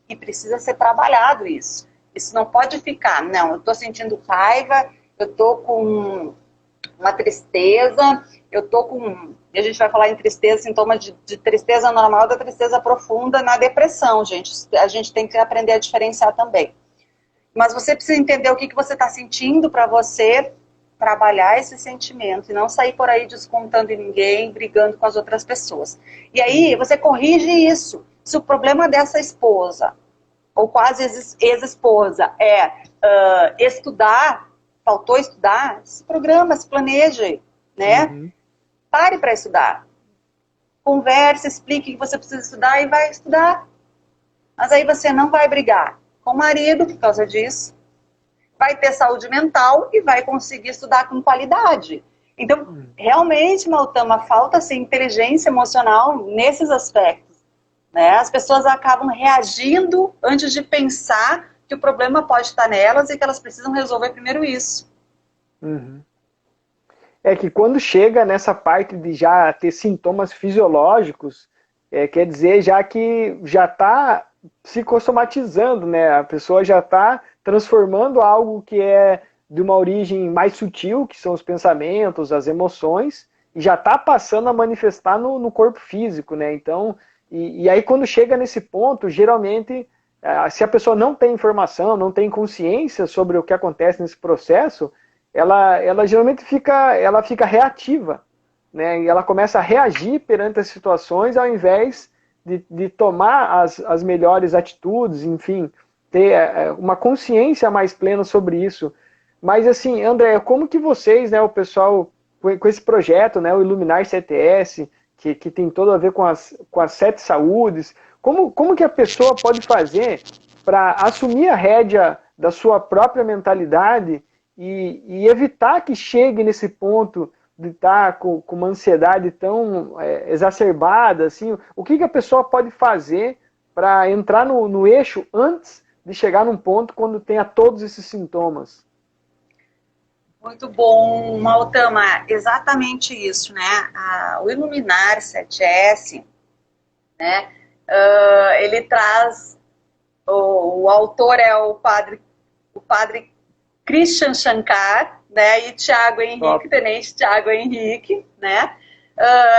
E precisa ser trabalhado isso. Isso não pode ficar, não, eu estou sentindo raiva, eu estou com uma tristeza, eu estou com... E a gente vai falar em tristeza, sintoma de tristeza normal da tristeza profunda na depressão, gente. A gente tem que aprender a diferenciar também. Mas você precisa entender o que você está sentindo para você trabalhar esse sentimento e não sair por aí descontando em ninguém, brigando com as outras pessoas. E aí você corrige isso. Se o problema dessa esposa, ou quase ex-esposa, é estudar, faltou estudar, se programa, se planeje, né? Pare para estudar. Converse, explique que você precisa estudar e vai estudar. Mas aí você não vai brigar com o marido por causa disso. Vai ter saúde mental e vai conseguir estudar com qualidade. Então, realmente, Maltama, falta assim, inteligência emocional nesses aspectos. Né? As pessoas acabam reagindo antes de pensar que o problema pode estar nelas e que elas precisam resolver primeiro isso. É que quando chega nessa parte de já ter sintomas fisiológicos, quer dizer já que já está psicossomatizando, né? A pessoa já está transformando algo que é de uma origem mais sutil, que são os pensamentos, as emoções, e já está passando a manifestar no corpo físico, né? Então, e aí quando chega nesse ponto, geralmente, se a pessoa não tem informação, não tem consciência sobre o que acontece nesse processo, ela geralmente fica reativa, né? E ela começa a reagir perante as situações ao invés de tomar as melhores atitudes, enfim, ter uma consciência mais plena sobre isso. Mas assim, André, como que vocês, né, o pessoal, com esse projeto, né, o Iluminar CTS, que tem todo a ver com as 7 saúdes, como que a pessoa pode fazer para assumir a rédea da sua própria mentalidade e evitar que chegue nesse ponto de estar com uma ansiedade tão exacerbada, assim, o que a pessoa pode fazer para entrar no eixo antes de chegar num ponto quando tenha todos esses sintomas? Muito bom, Maltama, exatamente isso, né? O Iluminar 7S, né? Ele traz, o autor é o padre Christian Shankar, né? E Tiago Henrique, tenente Tiago Henrique, né?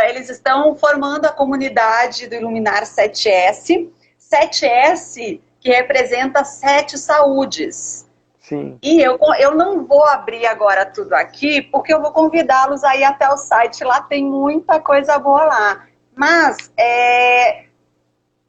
Eles estão formando a comunidade do Iluminar 7S, 7S que representa 7 saúdes. Sim. E eu não vou abrir agora tudo aqui, porque eu vou convidá-los aí até o site, lá tem muita coisa boa lá. Mas,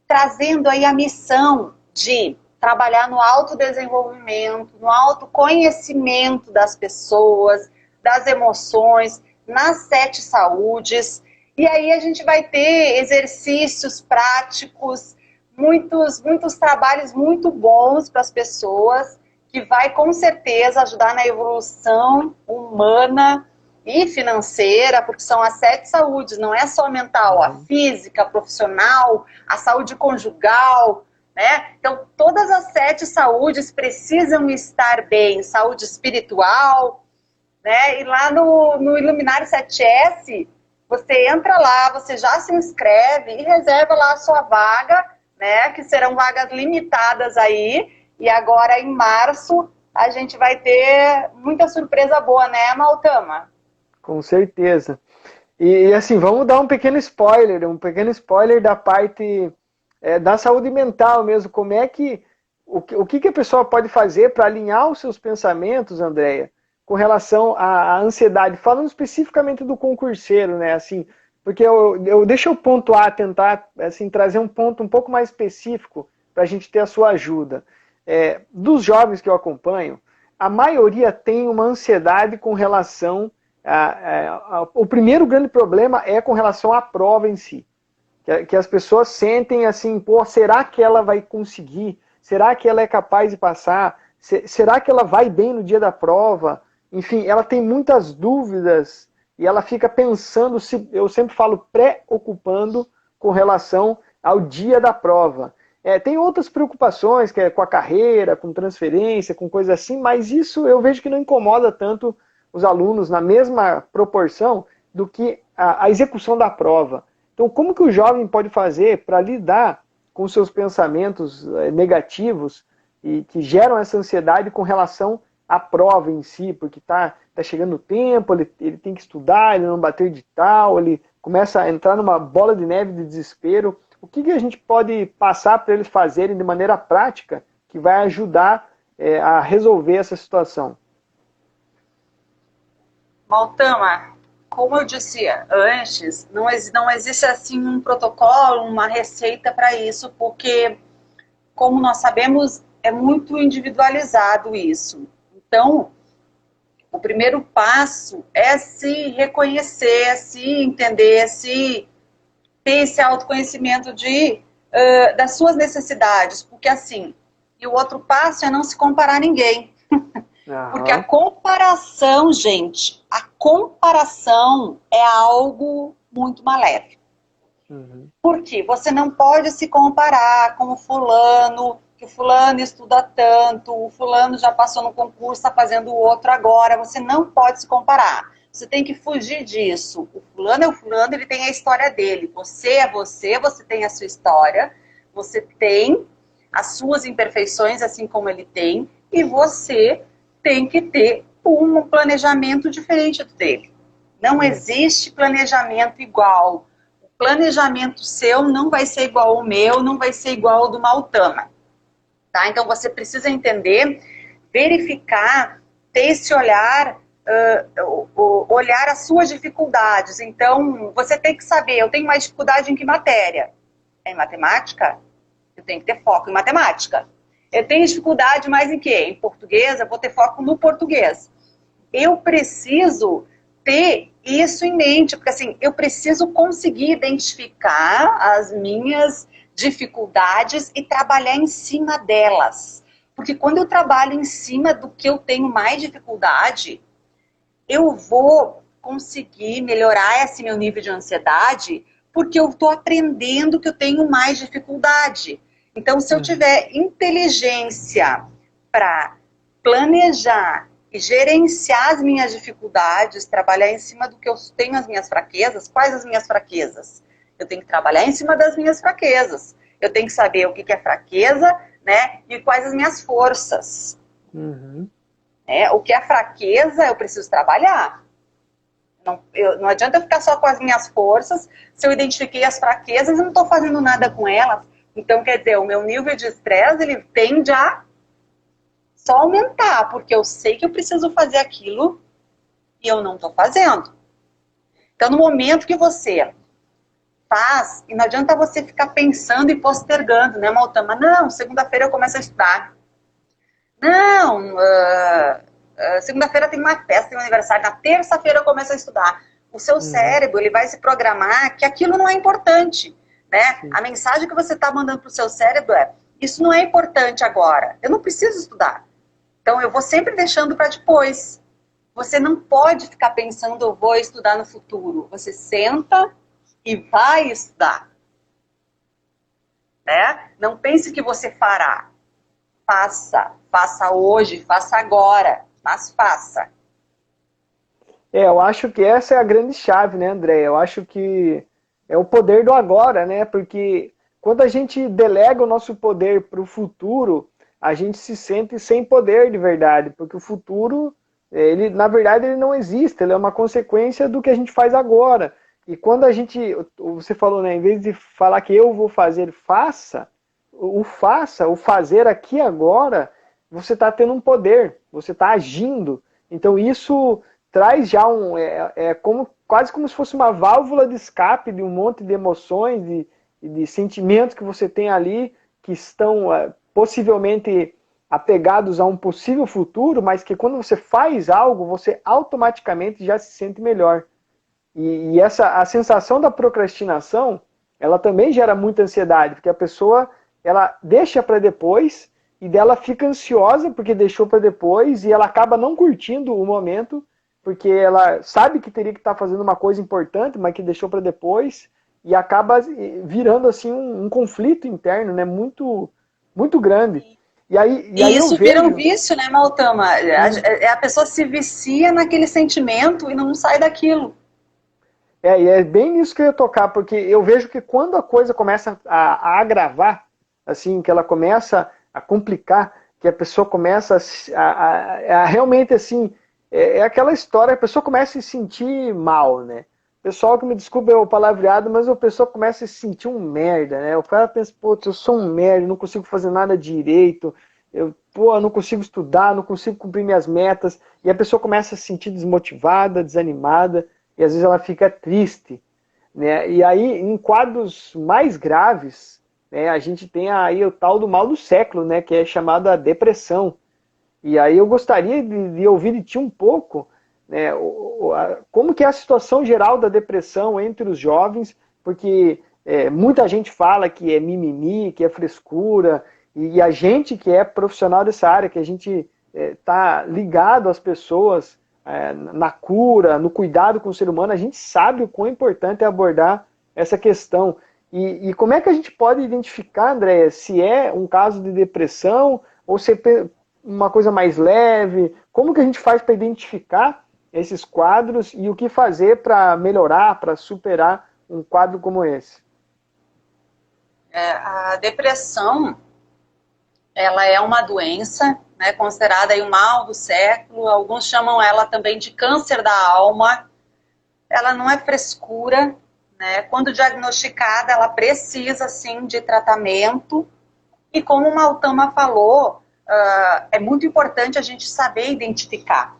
trazendo aí a missão de trabalhar no autodesenvolvimento, no autoconhecimento das pessoas, das emoções, nas 7 saúdes. E aí a gente vai ter exercícios práticos, muitos trabalhos muito bons para as pessoas, que vai com certeza ajudar na evolução humana e financeira, porque são as 7 saúdes, não é só mental, a física, a profissional, a saúde conjugal, né? Então, todas as 7 saúdes precisam estar bem, saúde espiritual, né? E lá no Iluminar 7S, você entra lá, você já se inscreve e reserva lá a sua vaga, né? Que serão vagas limitadas aí. E agora, em março, a gente vai ter muita surpresa boa, né, Maltama? Com certeza. E assim, vamos dar um pequeno spoiler da parte da saúde mental mesmo. Como é que, o que a pessoa pode fazer para alinhar os seus pensamentos, Andréia, com relação à ansiedade? Falando especificamente do concurseiro, né, assim, porque deixa eu pontuar, tentar assim, trazer um ponto um pouco mais específico para a gente ter a sua ajuda. Dos jovens que eu acompanho, a maioria tem uma ansiedade com relação o primeiro grande problema é com relação à prova em si, que as pessoas sentem assim, pô, será que ela vai conseguir? Será que ela é capaz de passar? Será que ela vai bem no dia da prova? Enfim, ela tem muitas dúvidas e ela fica pensando, eu sempre falo, preocupando com relação ao dia da prova. Tem outras preocupações, que é com a carreira, com transferência, com coisa assim, mas isso eu vejo que não incomoda tanto os alunos na mesma proporção do que a execução da prova. Então, como que o jovem pode fazer para lidar com seus pensamentos negativos e que geram essa ansiedade com relação à prova em si? Porque tá chegando o tempo, ele tem que estudar, ele não bater de tal, ele começa a entrar numa bola de neve de desespero. O que a gente pode passar para eles fazerem de maneira prática que vai ajudar a resolver essa situação? Maltama, como eu disse antes, não existe assim um protocolo, uma receita para isso, porque, como nós sabemos, é muito individualizado isso. Então, o primeiro passo é se reconhecer, se entender, se ter esse autoconhecimento das suas necessidades, porque assim, e o outro passo é não se comparar a ninguém. Porque a comparação, gente, a comparação é algo muito maléfico. Por quê? Você não pode se comparar com o fulano, que o fulano estuda tanto, o fulano já passou no concurso, está fazendo o outro agora. Você não pode se comparar. Você tem que fugir disso. O fulano é o fulano, ele tem a história dele. Você é você, você tem a sua história, você tem as suas imperfeições, assim como ele tem, e você tem que ter um planejamento diferente do dele. Não existe planejamento igual. O planejamento seu não vai ser igual ao meu, não vai ser igual ao do Maltama. Tá? Então você precisa entender, verificar, ter esse olhar, olhar as suas dificuldades. Então você tem que saber, eu tenho mais dificuldade em que matéria? É em matemática? Eu tenho que ter foco em matemática. Eu tenho dificuldade mais em quê? Em português, eu vou ter foco no português. Eu preciso ter isso em mente, porque assim, eu preciso conseguir identificar as minhas dificuldades e trabalhar em cima delas. Porque quando eu trabalho em cima do que eu tenho mais dificuldade, eu vou conseguir melhorar esse meu nível de ansiedade, porque eu estou aprendendo que eu tenho mais dificuldade. Então, se eu tiver inteligência para planejar e gerenciar as minhas dificuldades, trabalhar em cima do que eu tenho as minhas fraquezas, quais as minhas fraquezas? Eu tenho que trabalhar em cima das minhas fraquezas. Eu tenho que saber o que é fraqueza, né? E quais as minhas forças. O que é fraqueza, eu preciso trabalhar. Não adianta eu ficar só com as minhas forças, se eu identifiquei as fraquezas e não estou fazendo nada com elas. Então, quer dizer, o meu nível de estresse, ele tende a só aumentar, porque eu sei que eu preciso fazer aquilo e eu não estou fazendo. Então, no momento que você faz, e não adianta você ficar pensando e postergando, né, Maltama? Não, segunda-feira eu começo a estudar. Não, segunda-feira tem uma festa, tem um aniversário, na terça-feira eu começo a estudar. O seu cérebro, ele vai se programar que aquilo não é importante, né? A mensagem que você está mandando para o seu cérebro é, isso não é importante agora, eu não preciso estudar. Então eu vou sempre deixando para depois. Você não pode ficar pensando, eu vou estudar no futuro. Você senta e vai estudar. Né? Não pense que você fará. Faça hoje, faça agora, mas faça. Eu acho que essa é a grande chave, né, André? Eu acho que é o poder do agora, né? Porque quando a gente delega o nosso poder para o futuro, a gente se sente sem poder de verdade, porque o futuro, ele, na verdade, ele não existe, ele é uma consequência do que a gente faz agora. E quando a gente, você falou, né, em vez de falar que eu vou fazer, faça, o fazer aqui agora, você está tendo um poder, você está agindo. Então isso traz já quase como se fosse uma válvula de escape de um monte de emoções e de sentimentos que você tem ali que estão possivelmente apegados a um possível futuro, mas que quando você faz algo, você automaticamente já se sente melhor. E a sensação da procrastinação, ela também gera muita ansiedade, porque a pessoa ela deixa para depois e dela fica ansiosa porque deixou para depois e ela acaba não curtindo o momento porque ela sabe que teria que estar fazendo uma coisa importante, mas que deixou para depois e acaba virando assim um conflito interno, né, muito muito grande. E aí isso vira um vício, né, Maltama? A pessoa se vicia naquele sentimento e não sai daquilo. E é bem nisso que eu ia tocar, porque eu vejo que quando a coisa começa a agravar, assim, que ela começa a complicar, que a pessoa começa a realmente, assim, aquela história, a pessoa começa a se sentir mal, né? Pessoal que me desculpa o palavreado, mas a pessoa começa a se sentir um merda, né? O cara pensa, pô, eu sou um merda, não consigo fazer nada direito, eu não consigo estudar, não consigo cumprir minhas metas, e a pessoa começa a se sentir desmotivada, desanimada, e às vezes ela fica triste, né? E aí, em quadros mais graves, né, a gente tem aí o tal do mal do século, né, que é chamado a depressão. E aí eu gostaria de ouvir de ti um pouco, né, como que é a situação geral da depressão entre os jovens, porque muita gente fala que é mimimi, que é frescura, e a gente que é profissional dessa área, que a gente está ligado às pessoas, na cura, no cuidado com o ser humano, a gente sabe o quão importante é abordar essa questão. E como é que a gente pode identificar, Andréia, se é um caso de depressão ou se é uma coisa mais leve? Como que a gente faz para identificar esses quadros e o que fazer para melhorar, para superar um quadro como esse? A depressão, ela é uma doença, né, considerada aí o mal do século. Alguns chamam ela também de câncer da alma. Ela não é frescura, né? Quando diagnosticada, ela precisa sim de tratamento. E como o Maltama falou, é muito importante a gente saber identificar,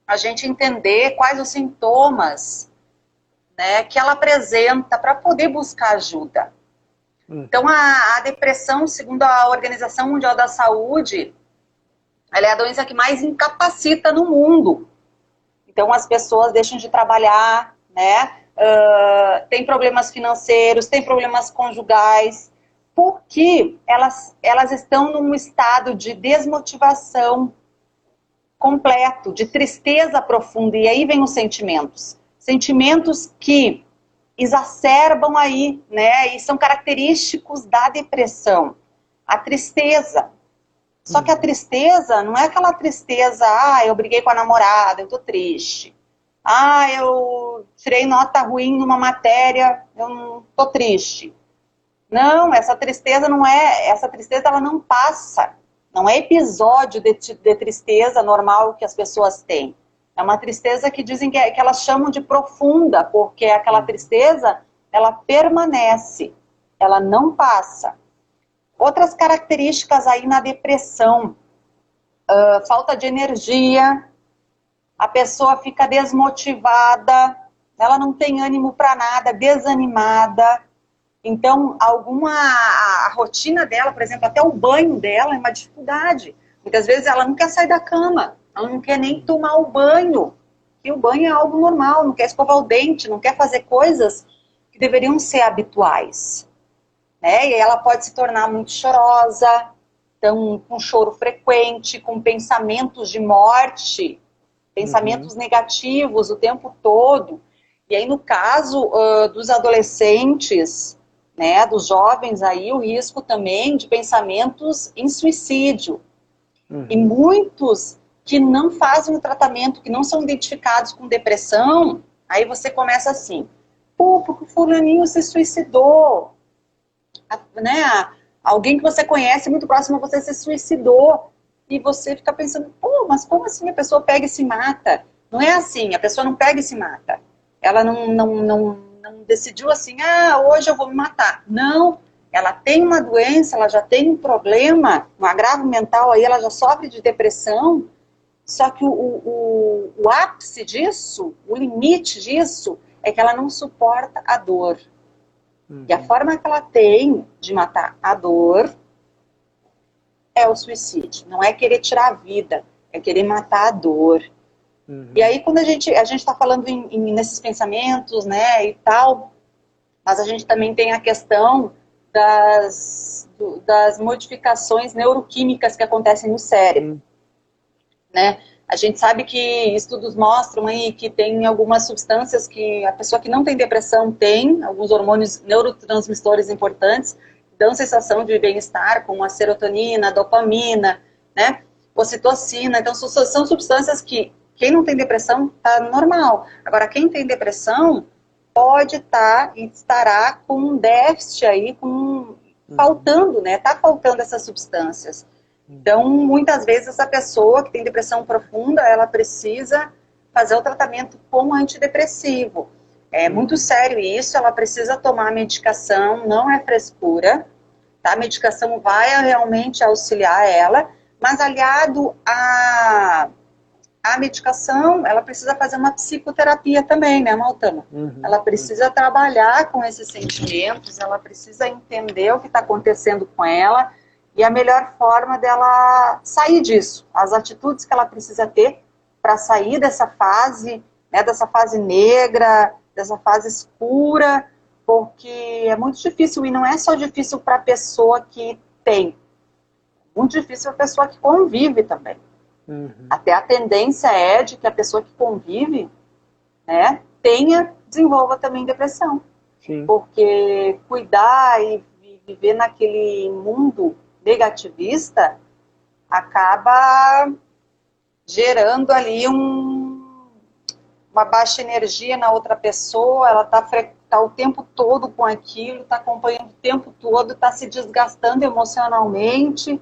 a gente entender quais os sintomas, né, que ela apresenta para poder buscar ajuda. Então, a depressão, segundo a Organização Mundial da Saúde, ela é a doença que mais incapacita no mundo. Então, as pessoas deixam de trabalhar, né? Tem problemas financeiros, tem problemas conjugais, porque elas estão num estado de desmotivação completo, de tristeza profunda. E aí vem os sentimentos. Sentimentos que exacerbam aí, né? E são característicos da depressão. A tristeza. Só que a tristeza não é aquela tristeza, eu briguei com a namorada, eu tô triste. Eu tirei nota ruim numa matéria, eu não tô triste. Não, essa tristeza ela não passa. Não é episódio de tristeza normal que as pessoas têm. É uma tristeza que dizem que elas chamam de profunda, porque aquela tristeza, ela permanece, ela não passa. Outras características aí na depressão, falta de energia, a pessoa fica desmotivada, ela não tem ânimo para nada, desanimada. Então, a rotina dela, por exemplo, até o banho dela é uma dificuldade. Muitas vezes ela não quer sair da cama, ela não quer nem tomar o banho. E o banho é algo normal, não quer escovar o dente, não quer fazer coisas que deveriam ser habituais. Né? E ela pode se tornar muito chorosa, então, com choro frequente, com pensamentos de morte, pensamentos negativos o tempo todo. E aí, no caso dos adolescentes, né, dos jovens, aí o risco também de pensamentos em suicídio. E muitos que não fazem o tratamento, que não são identificados com depressão, aí você começa assim, porque o fulaninho se suicidou, né? Alguém que você conhece muito próximo a você se suicidou, e você fica pensando, mas como assim a pessoa pega e se mata? Não é assim, a pessoa não pega e se mata. Ela não decidiu assim, hoje eu vou me matar. Não, ela tem uma doença, ela já tem um problema, um agravo mental aí, ela já sofre de depressão, só que o ápice disso, o limite disso, é que ela não suporta a dor. E a forma que ela tem de matar a dor é o suicídio. Não é querer tirar a vida, é querer matar a dor. E aí, quando a gente está falando nesses pensamentos, né, e tal, mas a gente também tem a questão das modificações neuroquímicas que acontecem no cérebro. Né? A gente sabe que estudos mostram aí que tem algumas substâncias que a pessoa que não tem depressão tem, alguns hormônios neurotransmissores importantes, dão sensação de bem-estar, como a serotonina, a dopamina, né? Ocitocina. Então, são substâncias que quem não tem depressão está normal. Agora, quem tem depressão pode estar e estará com um déficit aí, faltando, né? Está faltando essas substâncias. Então, muitas vezes, essa pessoa que tem depressão profunda, ela precisa fazer o tratamento com antidepressivo. É muito sério isso, ela precisa tomar medicação, não é frescura, tá? A medicação vai realmente auxiliar ela, mas aliado à medicação, ela precisa fazer uma psicoterapia também, né, Maltama? Ela precisa trabalhar com esses sentimentos, ela precisa entender o que está acontecendo com ela, e a melhor forma dela sair disso, as atitudes que ela precisa ter para sair dessa fase, né, dessa fase negra, dessa fase escura, porque é muito difícil, e não é só difícil para a pessoa que tem, muito difícil para a pessoa que convive também. Até a tendência é de que a pessoa que convive, né, desenvolva também depressão. Sim. Porque cuidar e viver naquele mundo negativista acaba gerando ali uma baixa energia na outra pessoa, ela tá o tempo todo com aquilo, está acompanhando o tempo todo, está se desgastando emocionalmente,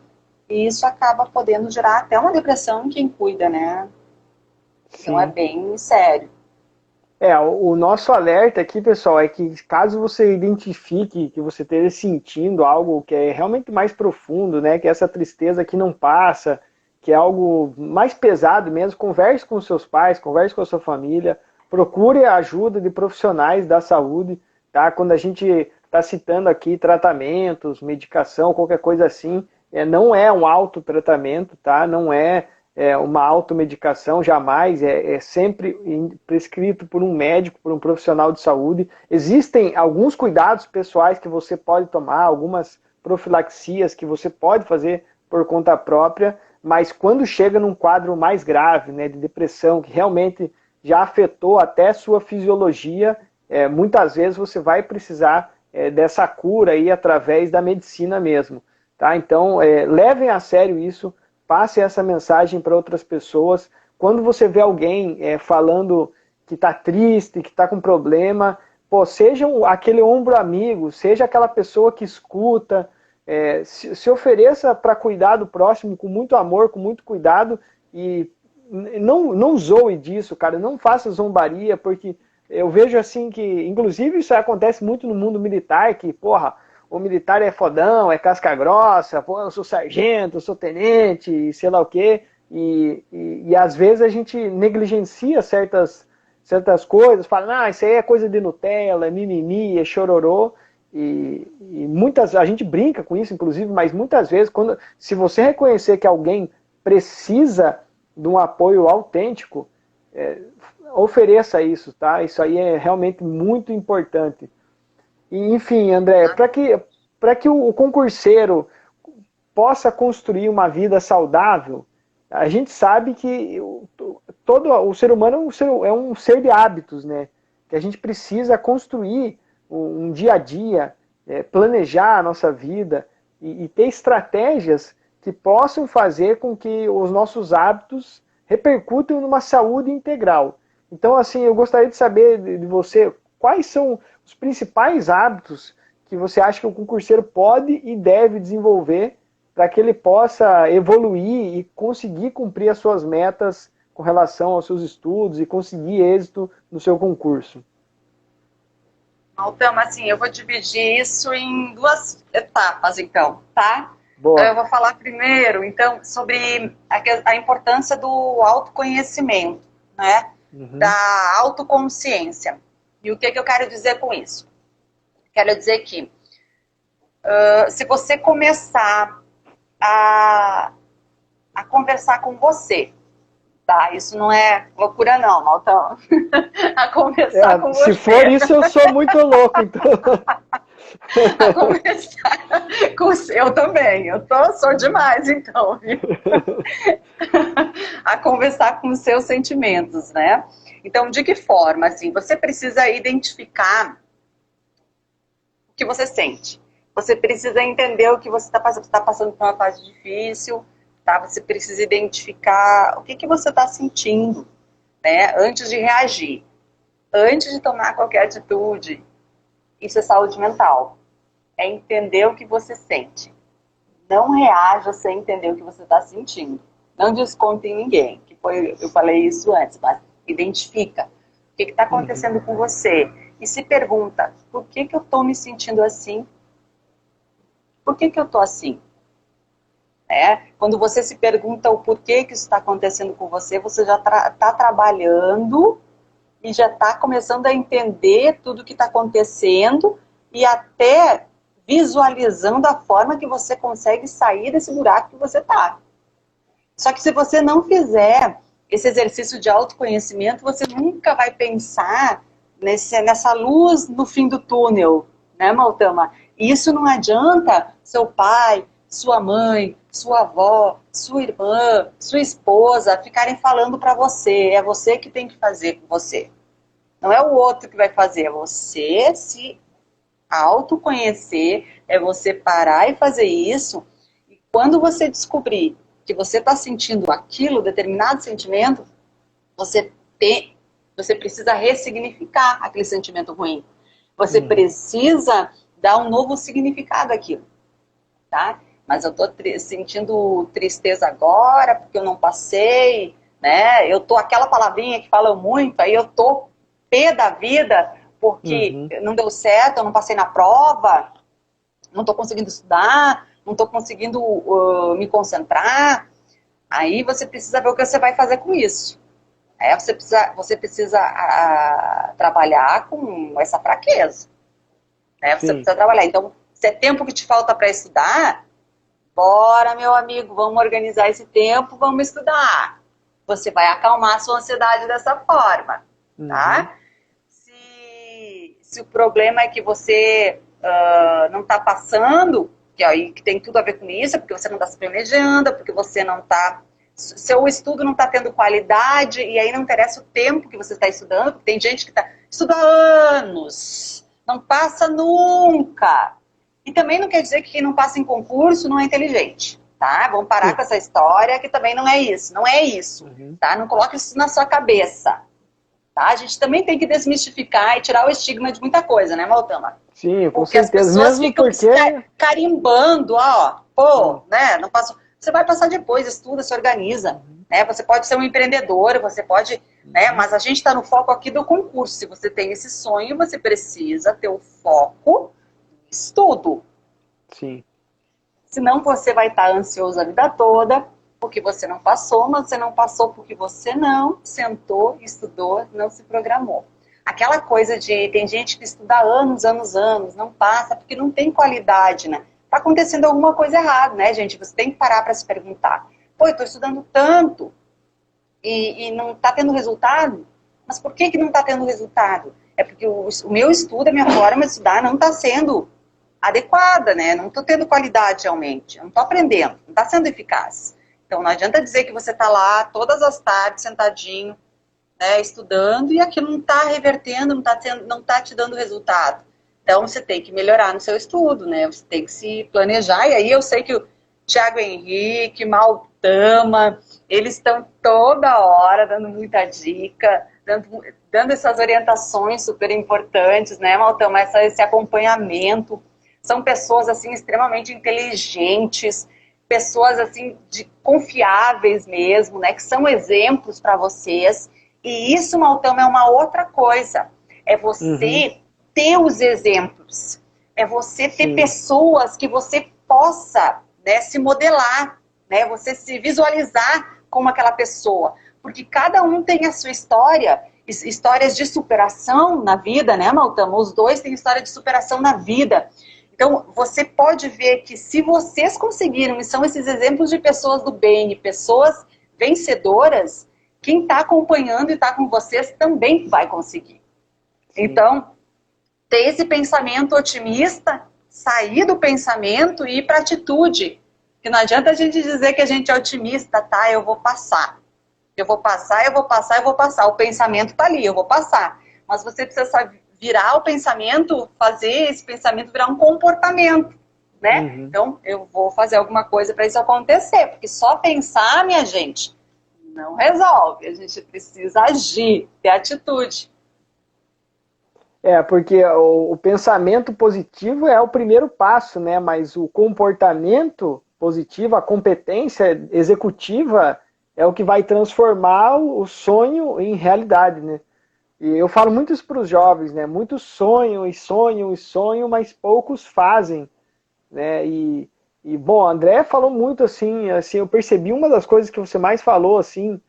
e isso acaba podendo gerar até uma depressão em quem cuida, né? Sim. Então é bem sério. O nosso alerta aqui, pessoal, é que caso você identifique que você esteja sentindo algo que é realmente mais profundo, né, que é essa tristeza que não passa, que é algo mais pesado mesmo, converse com seus pais, converse com a sua família, procure a ajuda de profissionais da saúde, tá? Quando a gente está citando aqui tratamentos, medicação, qualquer coisa assim, não é um autotratamento, tá? Não é, uma automedicação, jamais, é sempre prescrito por um médico, por um profissional de saúde. Existem alguns cuidados pessoais que você pode tomar, algumas profilaxias que você pode fazer por conta própria, mas quando chega num quadro mais grave, né, de depressão, que realmente já afetou até sua fisiologia, muitas vezes você vai precisar dessa cura aí através da medicina mesmo. Tá? Então, levem a sério isso, passem essa mensagem para outras pessoas. Quando você vê alguém falando que está triste, que está com problema, pô, seja aquele ombro amigo, seja aquela pessoa que escuta, se ofereça para cuidar do próximo com muito amor, com muito cuidado, e não zoe disso, cara, não faça zombaria, porque eu vejo assim que, inclusive isso acontece muito no mundo militar, que, porra, o militar é fodão, é casca grossa, pô, eu sou sargento, eu sou tenente, sei lá o quê, e às vezes a gente negligencia certas coisas, fala, isso aí é coisa de Nutella, é mimimi, é chororô, e a gente brinca com isso, inclusive, mas muitas vezes, se você reconhecer que alguém precisa de um apoio autêntico, ofereça isso, tá? Isso aí é realmente muito importante. E, enfim, André, para que o concurseiro possa construir uma vida saudável, a gente sabe que todo o ser humano é um ser de hábitos, né? Que a gente precisa construir um dia a dia, planejar a nossa vida e ter estratégias que possam fazer com que os nossos hábitos repercutam numa saúde integral. Então, assim, eu gostaria de saber de você quais são os principais hábitos que você acha que o concurseiro pode e deve desenvolver para que ele possa evoluir e conseguir cumprir as suas metas com relação aos seus estudos e conseguir êxito no seu concurso. Então, assim, eu vou dividir isso em duas etapas, então, tá? Boa. Eu vou falar primeiro, então, sobre a importância do autoconhecimento, né? Uhum. Da autoconsciência. E o que eu quero dizer com isso? Quero dizer que se você começar a conversar com você, tá? Isso não é loucura não, Maltão. A conversar com você. Se for isso, eu sou muito louco, então. A conversar com eu também, sou demais, então. A conversar com os seus sentimentos, né? Então, de que forma? Assim, você precisa identificar o que você sente. Você precisa entender o que você está passando. Você está passando por uma fase difícil, tá? Você precisa identificar o que você está sentindo, né? Antes de reagir. Antes de tomar qualquer atitude. Isso é saúde mental. É entender o que você sente. Não reaja sem entender o que você está sentindo. Não desconte em ninguém. Eu falei isso antes, mas identifica o que está acontecendo com você. E se pergunta, por que eu estou me sentindo assim? Por que eu estou assim? Quando você se pergunta o porquê que isso está acontecendo com você, você já está trabalhando e já está começando a entender tudo o que está acontecendo e até visualizando a forma que você consegue sair desse buraco que você está. Só que se você não fizer esse exercício de autoconhecimento, você nunca vai pensar nessa luz no fim do túnel, né, Maltama? E isso não adianta seu pai, sua mãe, sua avó, sua irmã, sua esposa ficarem falando para você. É você que tem que fazer com você. Não é o outro que vai fazer, é você se autoconhecer, é você parar e fazer isso. E quando você descobrir que você está sentindo aquilo, determinado sentimento, você precisa ressignificar aquele sentimento ruim. Você precisa dar um novo significado àquilo, tá? Mas eu estou sentindo tristeza agora, porque eu não passei, né? Eu tô aquela palavrinha que falam muito, aí eu tô pé da vida, porque não deu certo, eu não passei na prova, não estou conseguindo estudar, não estou conseguindo me concentrar. Aí você precisa ver o que você vai fazer com isso. Você precisa trabalhar com essa fraqueza. né? Você Sim. precisa trabalhar. Então, se é tempo que te falta para estudar, bora, meu amigo, vamos organizar esse tempo, vamos estudar. Você vai acalmar a sua ansiedade dessa forma, Uhum. tá? Se o problema é que você não está passando, que aí que tem tudo a ver com isso, é porque você não está se planejando, é porque você não está... Seu estudo não está tendo qualidade, e aí não interessa o tempo que você está estudando, porque tem gente que estuda há anos, não passa nunca. E também não quer dizer que quem não passa em concurso não é inteligente, tá? Vamos parar com essa história, que também não é isso, não é isso, Uhum. tá? Não coloque isso na sua cabeça, tá? A gente também tem que desmistificar e tirar o estigma de muita coisa, né, Maltama? Sim, com Porque as certeza. pessoas Mesmo ficam porque... carimbando, ó, Sim. pô, né, não passou. Você vai passar depois, estuda, se organiza, Uhum. né? Você pode ser um empreendedor, você pode, né, Uhum. mas a gente está no foco aqui do concurso. Se você tem esse sonho, você precisa ter o foco no estudo. Sim. Senão você vai estar ansioso a vida toda, porque você não passou, mas você não passou porque você não sentou, estudou, não se programou. Aquela coisa de, tem gente que estuda anos, anos, anos, não passa porque não tem qualidade, né? Tá acontecendo alguma coisa errada, né, gente? Você tem que parar para se perguntar. Pô, eu tô estudando tanto e não tá tendo resultado? Mas por que não tá tendo resultado? É porque o meu estudo, a minha forma de estudar não está sendo adequada, né? Não estou tendo qualidade realmente, não estou aprendendo, não está sendo eficaz. Então não adianta dizer que você está lá todas as tardes sentadinho, né, estudando e aquilo não está revertendo, não tá te dando resultado. Então você tem que melhorar no seu estudo, né? Você tem que se planejar. E aí eu sei que o Thiago Henrique, Maltama, eles estão toda hora dando muita dica, dando essas orientações super importantes, né, Maltama? Esse acompanhamento. São pessoas assim extremamente inteligentes, pessoas assim confiáveis mesmo, né, que são exemplos para vocês. E isso, Maltama, é uma outra coisa. É Uhum. você ter os exemplos. É você ter Sim. pessoas que você possa, né, se modelar, né, você se visualizar como aquela pessoa. Porque cada um tem a sua história, histórias de superação na vida, né, Maltama? Os dois têm história de superação na vida. Então, você pode ver que se vocês conseguiram, e são esses exemplos de pessoas do bem, pessoas vencedoras, quem está acompanhando e está com vocês também vai conseguir. Sim. Então, ter esse pensamento otimista, sair do pensamento e ir para a atitude. Que não adianta a gente dizer que a gente é otimista, tá? Eu vou passar. Eu vou passar, eu vou passar, eu vou passar. O pensamento está ali, eu vou passar. Mas você precisa virar o pensamento, fazer esse pensamento virar um comportamento, né? Uhum. Então, eu vou fazer alguma coisa para isso acontecer. Porque só pensar, minha gente, não resolve. A gente precisa agir, ter atitude. Porque o pensamento positivo é o primeiro passo, né? Mas o comportamento positivo, a competência executiva é o que vai transformar o sonho em realidade, né? E eu falo muito isso para os jovens, né? Muitos sonham e sonham e sonham, mas poucos fazem, né? Bom, a André falou muito assim, eu percebi uma das coisas que você mais falou, assim,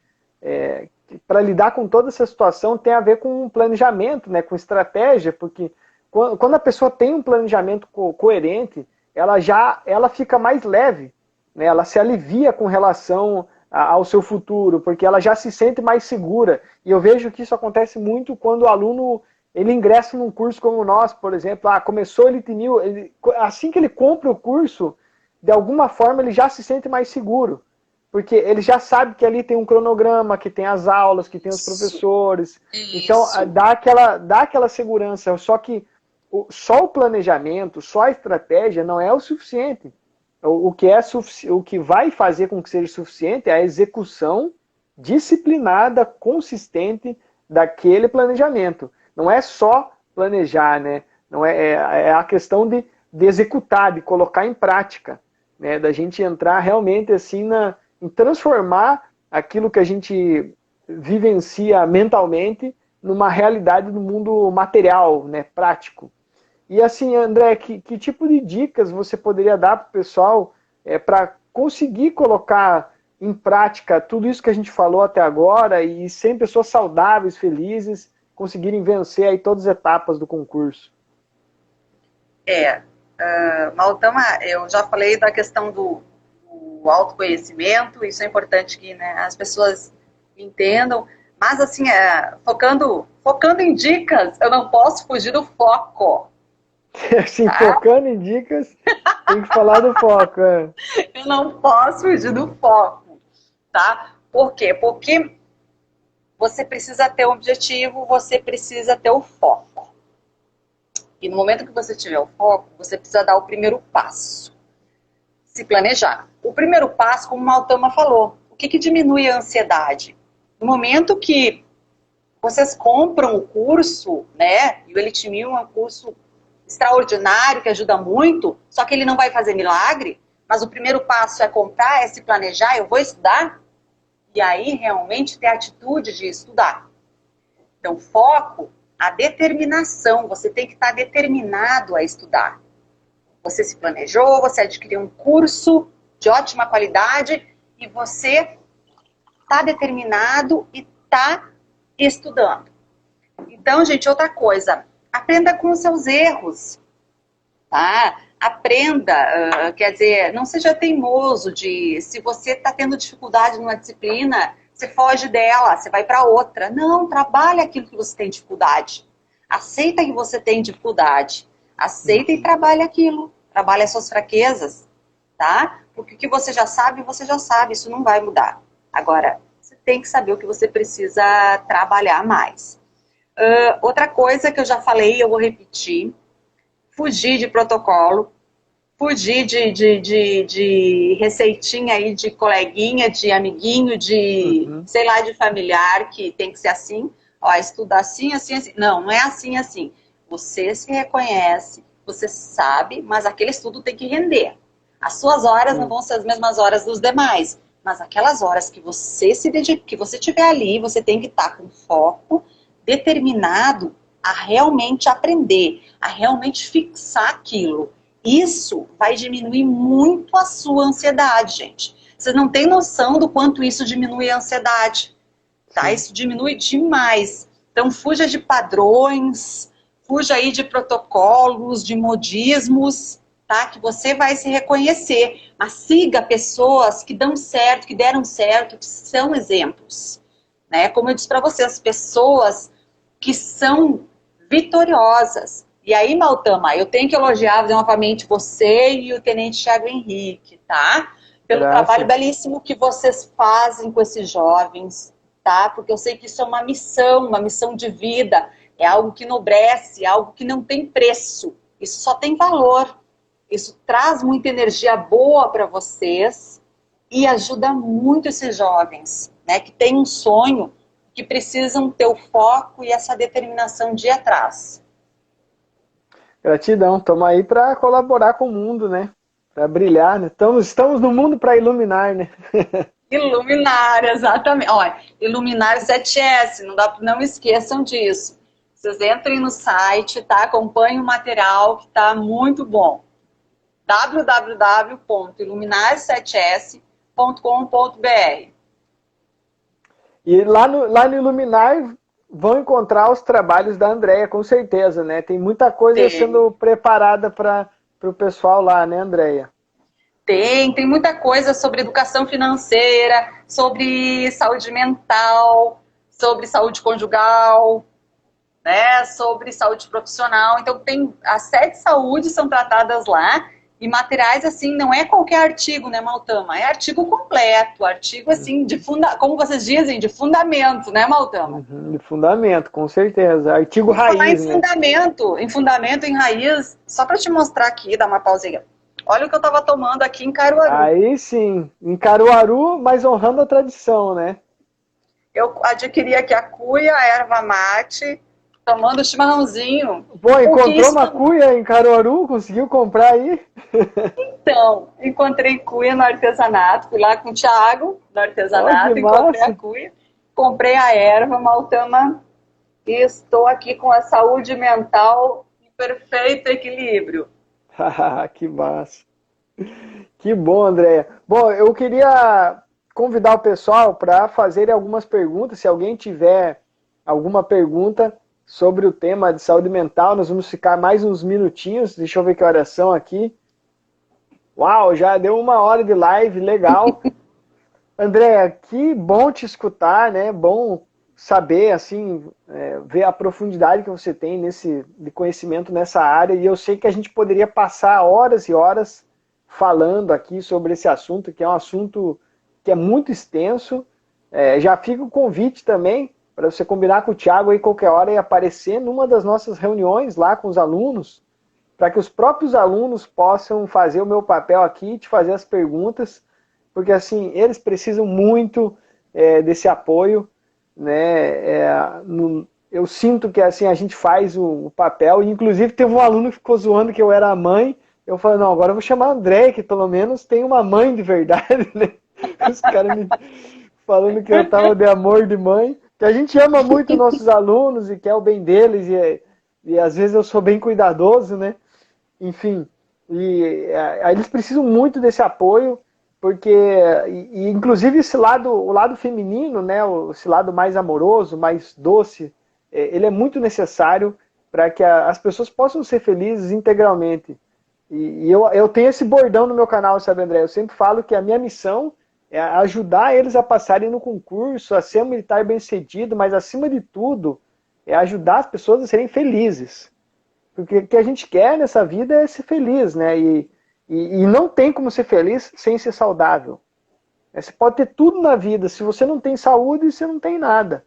para lidar com toda essa situação tem a ver com planejamento, né, com estratégia, porque quando a pessoa tem um planejamento coerente, ela fica mais leve, né, ela se alivia com relação ao seu futuro, porque ela já se sente mais segura. E eu vejo que isso acontece muito quando o aluno ele ingressa num curso como o nosso, por exemplo, começou o Elite Mil, assim que ele compra o curso, de alguma forma ele já se sente mais seguro, porque ele já sabe que ali tem um cronograma, que tem as aulas, que tem os professores. Então, Isso. dá aquela segurança. Só que só o planejamento, só a estratégia não é o suficiente. O que vai fazer com que seja suficiente é a execução disciplinada, consistente daquele planejamento. Não é só planejar, né? Não é a questão de executar, de colocar em prática, né? Da gente entrar realmente assim em transformar aquilo que a gente vivencia mentalmente numa realidade do mundo material, né, prático. E assim, André, que tipo de dicas você poderia dar para o pessoal para conseguir colocar em prática tudo isso que a gente falou até agora e sem pessoas saudáveis, felizes, conseguirem vencer aí todas as etapas do concurso? Maltama, eu já falei da questão do autoconhecimento, isso é importante que, né, as pessoas entendam, mas assim, focando em dicas, eu não posso fugir do foco. Assim, Tá? focando em dicas, tem que falar do foco. Eu não posso fugir do foco, tá? Por quê? Porque você precisa ter um objetivo, você precisa ter o foco. E no momento que você tiver o foco, você precisa dar o primeiro passo. Se planejar. O primeiro passo, como o Maltama falou, o que diminui a ansiedade? No momento que vocês compram o curso, né, e o Elite 1000 é um curso extraordinário, que ajuda muito, só que ele não vai fazer milagre, mas o primeiro passo é comprar, é se planejar, eu vou estudar, e aí realmente ter a atitude de estudar. Então, foco, a determinação, você tem que estar determinado a estudar. Você se planejou, você adquiriu um curso de ótima qualidade e você está determinado e está estudando. Então, gente, outra coisa, aprenda com os seus erros, tá? Aprenda, quer dizer, não seja teimoso se você está tendo dificuldade numa disciplina, você foge dela, você vai para outra. Não, trabalha aquilo que você tem dificuldade. Aceita que você tem dificuldade. Aceita e trabalha aquilo. Trabalha as suas fraquezas, tá? Porque o que você já sabe, isso não vai mudar. Agora, você tem que saber o que você precisa trabalhar mais. Outra coisa que eu já falei, eu vou repetir, fugir de protocolo, fugir de receitinha aí, de coleguinha, de amiguinho, sei lá, de familiar, que tem que ser assim, ó, estuda assim, assim, assim. Não, não é assim, assim. Você se reconhece, você sabe, mas aquele estudo tem que render. As suas horas não vão ser as mesmas horas dos demais, mas aquelas horas que você se dedica, que você tiver ali, você tem que estar com foco, determinado a realmente aprender, a realmente fixar aquilo. Isso vai diminuir muito a sua ansiedade, gente. Vocês não têm noção do quanto isso diminui a ansiedade, tá? Isso diminui demais. Então, fuja de padrões, fuja aí de protocolos, de modismos, tá? Que você vai se reconhecer. Mas siga pessoas que dão certo, que deram certo, que são exemplos, né? Como eu disse para vocês, pessoas que são vitoriosas. E aí, Maltama, eu tenho que elogiar novamente você e o Tenente Thiago Henrique, tá? Pelo trabalho belíssimo que vocês fazem com esses jovens, tá? Porque eu sei que isso é uma missão de vida, é algo que enobrece, é algo que não tem preço, isso só tem valor, isso traz muita energia boa para vocês e ajuda muito esses jovens, né? Que têm um sonho, que precisam ter o foco e essa determinação de ir atrás. Gratidão, estamos aí para colaborar com o mundo, né? Para brilhar, né? Estamos no mundo para iluminar, né? Iluminar, exatamente. Olha, iluminar 7S, não esqueçam disso. Vocês entrem no site, tá? Acompanhem o material que está muito bom. www.iluminar7s.com.br. E lá no Iluminar vão encontrar os trabalhos da Andréia, com certeza, né? Tem muita coisa sendo preparada para o pessoal lá, né, Andréia? Tem muita coisa sobre educação financeira, sobre saúde mental, sobre saúde conjugal, né, sobre saúde profissional. Então, as 7 saúdes são tratadas lá, e materiais, assim, não é qualquer artigo, né, Maltama? É artigo completo, artigo, assim, como vocês dizem, de fundamento, né, Maltama? De fundamento, com certeza. Artigo raiz, né? Em fundamento, em raiz, só para te mostrar aqui, dar uma pausinha. Olha o que eu estava tomando aqui em Caruaru. Aí sim, em Caruaru, mas honrando a tradição, né? Eu adquiri aqui a cuia, a erva mate, tomando chimarrãozinho. Pô, encontrou uma cuia em Caruaru? Conseguiu comprar aí? Então, encontrei cuia no artesanato, fui lá com o Thiago no artesanato, encontrei a cuia, comprei a erva, Maltama, e estou aqui com a saúde mental em perfeito equilíbrio. Que massa. Que bom, Andréia. Bom, eu queria convidar o pessoal para fazer algumas perguntas. Se alguém tiver alguma pergunta, sobre o tema de saúde mental. Nós vamos ficar mais uns minutinhos. Deixa eu ver que horas são aqui. Uau, já deu 1 hora de live, legal. Andréa, que bom te escutar, né? Bom saber, assim, ver a profundidade que você tem de conhecimento nessa área. E eu sei que a gente poderia passar horas e horas falando aqui sobre esse assunto, que é um assunto que é muito extenso. Já fica o convite também para você combinar com o Thiago aí qualquer hora e aparecer numa das nossas reuniões lá com os alunos, para que os próprios alunos possam fazer o meu papel aqui, te fazer as perguntas, porque assim, eles precisam muito desse apoio, né? Eu sinto que assim, a gente faz o papel, e inclusive teve um aluno que ficou zoando que eu era a mãe, eu falei, não, agora eu vou chamar a André, que pelo menos tem uma mãe de verdade, né? Os caras me falando que eu tava de amor de mãe, que a gente ama muito nossos alunos e quer o bem deles, e às vezes eu sou bem cuidadoso, né? Enfim, eles precisam muito desse apoio, porque, inclusive o lado feminino, né, esse lado mais amoroso, mais doce, ele é muito necessário para que as pessoas possam ser felizes integralmente. E eu tenho esse bordão no meu canal, sabe, André? Eu sempre falo que a minha missão é ajudar eles a passarem no concurso, a ser um militar bem-sucedido, mas acima de tudo, é ajudar as pessoas a serem felizes. Porque o que a gente quer nessa vida é ser feliz, né? E não tem como ser feliz sem ser saudável. Você pode ter tudo na vida, se você não tem saúde, você não tem nada.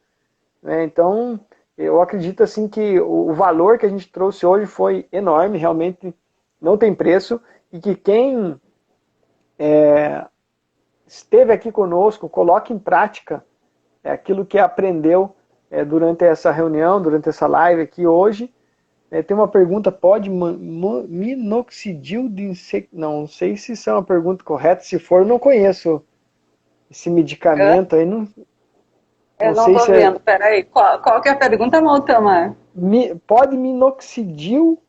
Né? Então, eu acredito assim que o valor que a gente trouxe hoje foi enorme, realmente não tem preço, e que quem esteve aqui conosco, coloque em prática aquilo que aprendeu durante essa reunião, durante essa live aqui hoje. Tem uma pergunta, pode minoxidil de insecto? Não sei se isso é uma pergunta correta, se for, não conheço esse medicamento aí. Não eu não estou vendo, peraí, qual que é a pergunta, Maltama? Pode minoxidil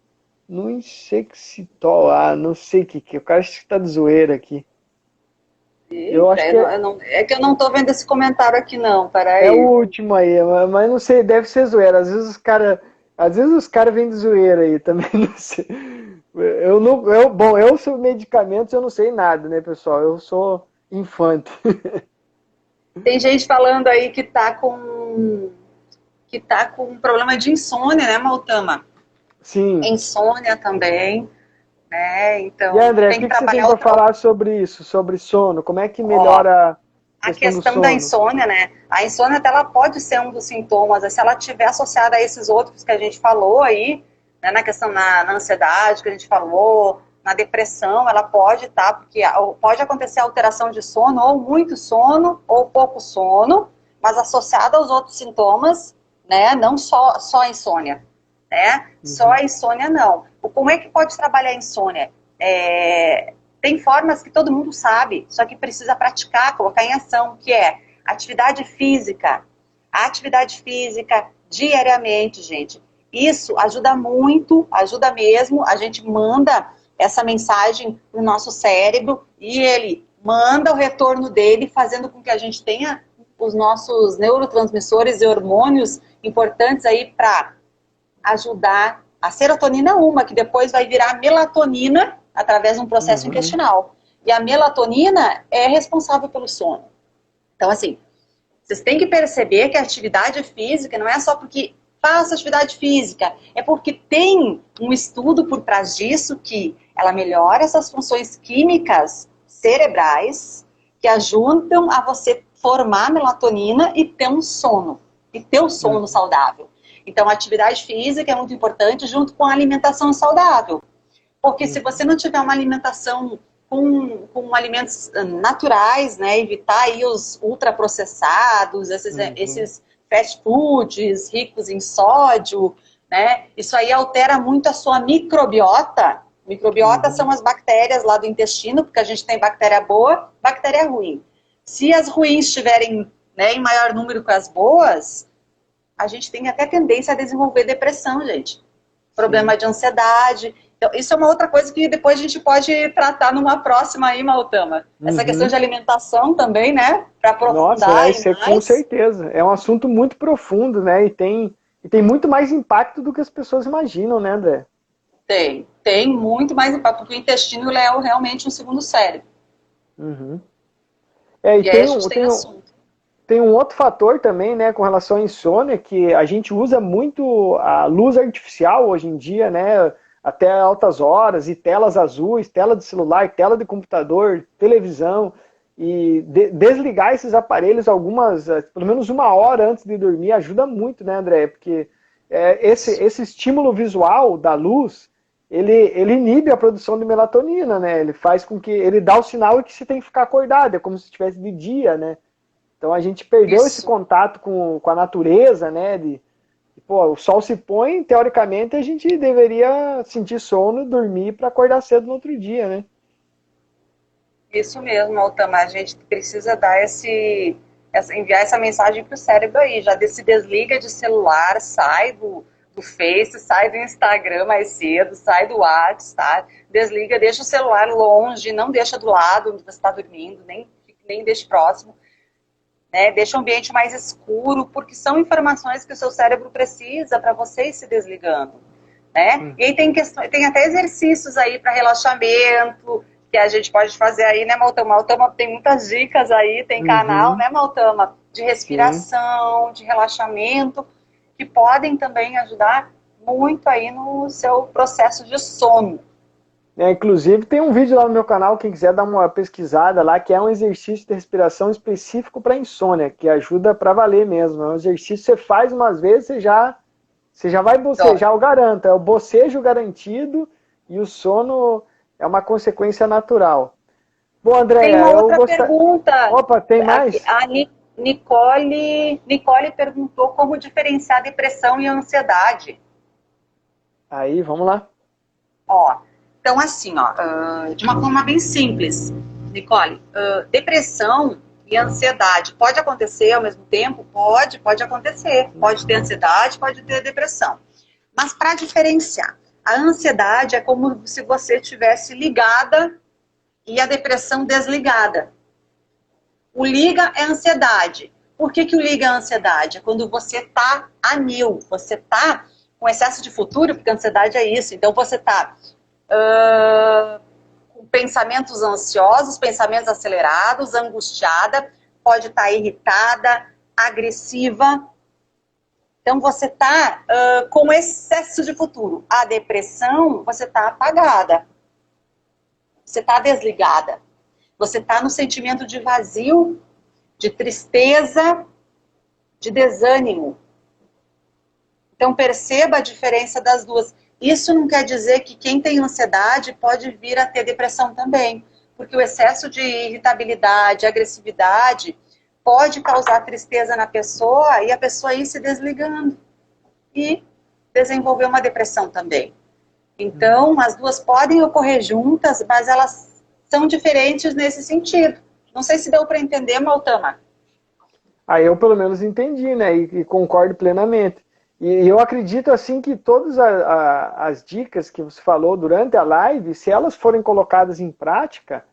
no insectitol? Não sei o que, o cara acho que está de zoeira aqui. Eu acho que é que eu não estou vendo esse comentário aqui não, peraí. É o último aí, mas não sei, deve ser zoeira, às vezes os caras vêm de zoeira aí, também não sei. Bom, eu sobre medicamentos eu não sei nada, né, pessoal? Eu sou infante. Tem gente falando aí que tá com problema de insônia, né, Maltama? Sim. Insônia também, né? Então, e André, o que você tem para falar sobre isso, sobre sono? Como é que melhora a questão da insônia, né? A insônia até ela pode ser um dos sintomas, se ela estiver associada a esses outros que a gente falou aí, né, na questão na ansiedade que a gente falou, na depressão, ela pode estar, porque pode acontecer alteração de sono, ou muito sono, ou pouco sono, mas associada aos outros sintomas, né? Não só a insônia, né? Uhum. Só a insônia não. Como é que pode trabalhar a insônia? Tem formas que todo mundo sabe, só que precisa praticar, colocar em ação, que é atividade física. A atividade física diariamente, gente. Isso ajuda muito, ajuda mesmo. A gente manda essa mensagem no nosso cérebro e ele manda o retorno dele, fazendo com que a gente tenha os nossos neurotransmissores e hormônios importantes aí para ajudar. A serotonina que depois vai virar melatonina, através de um processo intestinal. E a melatonina é responsável pelo sono. Então, assim, vocês têm que perceber que a atividade física não é só porque faça atividade física, é porque tem um estudo por trás disso que ela melhora essas funções químicas cerebrais que ajudam a você formar melatonina e ter um sono, saudável. Então, a atividade física é muito importante junto com a alimentação saudável. Porque se você não tiver uma alimentação com alimentos naturais, né, evitar aí os ultraprocessados, esses fast foods ricos em sódio, né, isso aí altera muito a sua microbiota. Microbiota são as bactérias lá do intestino, porque a gente tem bactéria boa, bactéria ruim. Se as ruins estiverem, né, em maior número que as boas, a gente tem até tendência a desenvolver depressão, gente. Problema de ansiedade. Então, isso é uma outra coisa que depois a gente pode tratar numa próxima aí, Maltama. Essa questão de alimentação também, né? Para aprofundar. Nossa, com certeza. É um assunto muito profundo, né? E tem E tem muito mais impacto do que as pessoas imaginam, né, André? Tem muito mais impacto, porque o intestino é realmente um segundo cérebro. Uhum. E E aí a gente tem assunto. tem um outro fator também, né, com relação à insônia, que a gente usa muito a luz artificial hoje em dia, né, até altas horas, e telas azuis, tela de celular, tela de computador, televisão, e desligar esses aparelhos pelo menos uma hora antes de dormir ajuda muito, né, André? Porque esse estímulo visual da luz, ele inibe a produção de melatonina, né? Ele faz com que, ele dá o sinal de que você tem que ficar acordado, é como se estivesse de dia, né? Então a gente perdeu esse Isso. contato com a natureza, né? Pô, o sol se põe, teoricamente a gente deveria sentir sono, dormir para acordar cedo no outro dia, né? Isso mesmo, Altama. A gente precisa dar enviar essa mensagem para o cérebro aí. Já se desliga de celular, sai do Face, sai do Instagram mais cedo, sai do WhatsApp, tá? Desliga, deixa o celular longe, não deixa do lado onde você está dormindo, nem deixa próximo. Né? Deixa o ambiente mais escuro, porque são informações que o seu cérebro precisa para você ir se desligando. Né? E aí tem até exercícios aí para relaxamento, que a gente pode fazer aí, né, Maltama? Maltama tem muitas dicas aí, tem canal, né, Maltama? De respiração, sim, de relaxamento, que podem também ajudar muito aí no seu processo de sono. Inclusive tem um vídeo lá no meu canal, quem quiser dar uma pesquisada lá, que é um exercício de respiração específico para insônia, que ajuda para valer mesmo. É um exercício que você faz umas vezes, você já vai bocejar, eu garanto. É o bocejo garantido e o sono é uma consequência natural. Bom, Tem Andréia, uma outra pergunta. Opa, tem mais? A Nicole perguntou como diferenciar depressão e ansiedade. Aí, vamos lá. Então, assim, de uma forma bem simples, Nicole, depressão e ansiedade pode acontecer ao mesmo tempo? Pode acontecer. Pode ter ansiedade, pode ter depressão. Mas para diferenciar, a ansiedade é como se você estivesse ligada e a depressão desligada. O liga é ansiedade. Por que o liga é ansiedade? É quando você está a mil, você está com excesso de futuro, porque a ansiedade é isso. Então você está com pensamentos ansiosos, pensamentos acelerados, angustiada, pode estar irritada, agressiva. Então você está com excesso de futuro. A depressão, você está apagada. Você está desligada. Você está no sentimento de vazio, de tristeza, de desânimo. Então perceba a diferença das duas. Isso não quer dizer que quem tem ansiedade pode vir a ter depressão também, porque o excesso de irritabilidade, agressividade, pode causar tristeza na pessoa e a pessoa ir se desligando e desenvolver uma depressão também. Então, as duas podem ocorrer juntas, mas elas são diferentes nesse sentido. Não sei se deu para entender, Maltama. Eu pelo menos entendi, né? E concordo plenamente. E eu acredito assim que todas as dicas que você falou durante a live, se elas forem colocadas em prática,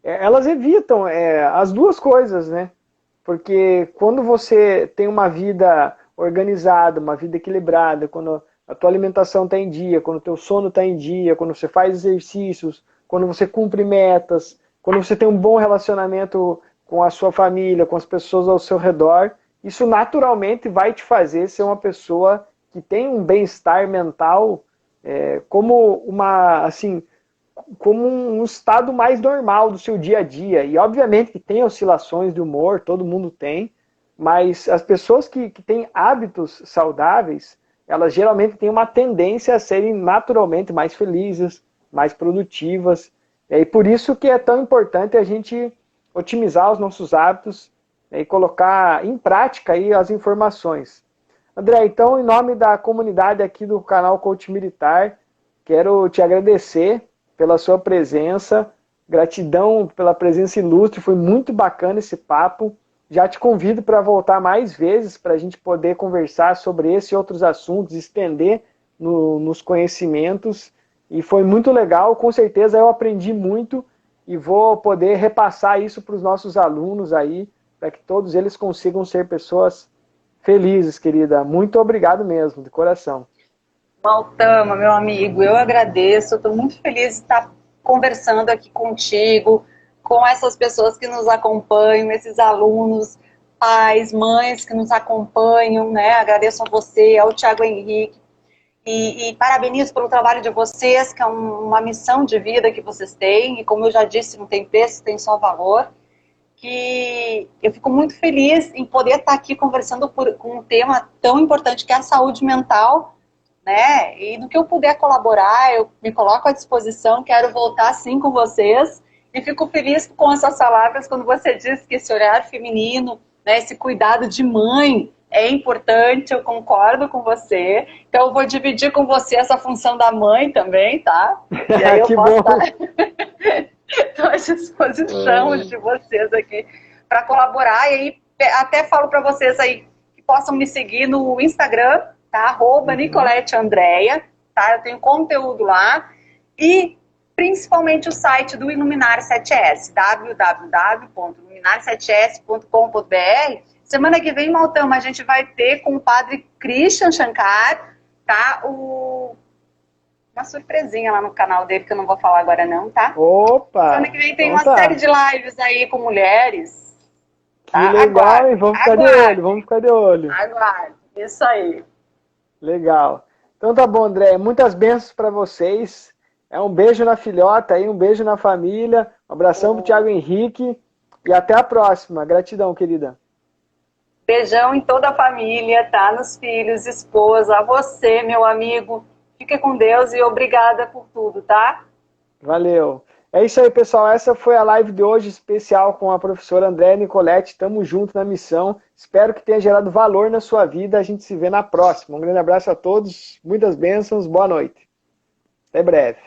elas evitam as duas coisas, né? Porque quando você tem uma vida organizada, uma vida equilibrada, quando a tua alimentação está em dia, quando o teu sono está em dia, quando você faz exercícios, quando você cumpre metas, quando você tem um bom relacionamento com a sua família, com as pessoas ao seu redor, isso naturalmente vai te fazer ser uma pessoa que tem um bem-estar mental como como um estado mais normal do seu dia a dia. E obviamente que tem oscilações de humor, todo mundo tem, mas as pessoas que têm hábitos saudáveis, elas geralmente têm uma tendência a serem naturalmente mais felizes, mais produtivas. E por isso que é tão importante a gente otimizar os nossos hábitos e colocar em prática aí as informações. André, então, em nome da comunidade aqui do canal Coach Militar, quero te agradecer pela sua presença, gratidão pela presença ilustre, foi muito bacana esse papo. Já te convido para voltar mais vezes para a gente poder conversar sobre esse e outros assuntos, estender nos conhecimentos. E foi muito legal, com certeza eu aprendi muito e vou poder repassar isso para os nossos alunos aí, para que todos eles consigam ser pessoas felizes, querida. Muito obrigado mesmo, de coração. Maltama, meu amigo, eu agradeço, estou muito feliz de estar conversando aqui contigo, com essas pessoas que nos acompanham, esses alunos, pais, mães que nos acompanham, né? Agradeço a você, ao Thiago Henrique, e parabenizo pelo trabalho de vocês, que é uma missão de vida que vocês têm, e como eu já disse, não tem preço, tem só valor, que eu fico muito feliz em poder estar aqui conversando com um tema tão importante que é a saúde mental, né? E no que eu puder colaborar, eu me coloco à disposição, quero voltar sim com vocês, e fico feliz com essas palavras quando você diz que esse olhar feminino, né, esse cuidado de mãe é importante, eu concordo com você. Então eu vou dividir com você essa função da mãe também, tá? E aí eu Que posso bom. estar à disposição de vocês aqui para colaborar. E aí até falo para vocês aí que possam me seguir no Instagram, tá? @NicoleteAndrea, tá? Eu tenho conteúdo lá. E principalmente o site do Iluminar 7S, www.iluminar7s.com.br. Semana que vem, Maltama, a gente vai ter com o padre Christian Shankar, tá? Uma surpresinha lá no canal dele, que eu não vou falar agora não, tá? Opa! Semana que vem tem Então uma tá. série de lives aí com mulheres. Que Tá? legal, hein? Vamos ficar de olho, vamos ficar de olho. Aguarde, isso aí. Legal. Então tá bom, André. Muitas bênçãos para vocês. Um beijo na filhota aí, um beijo na família. Um abração pro Thiago Henrique. E até a próxima. Gratidão, querida. Beijão em toda a família, tá? Nos filhos, esposa, a você, meu amigo. Fique com Deus e obrigada por tudo, tá? Valeu. É isso aí, pessoal. Essa foi a live de hoje especial com a professora Andréa Nicoletti. Tamo junto na missão. Espero que tenha gerado valor na sua vida. A gente se vê na próxima. Um grande abraço a todos. Muitas bênçãos. Boa noite. Até breve.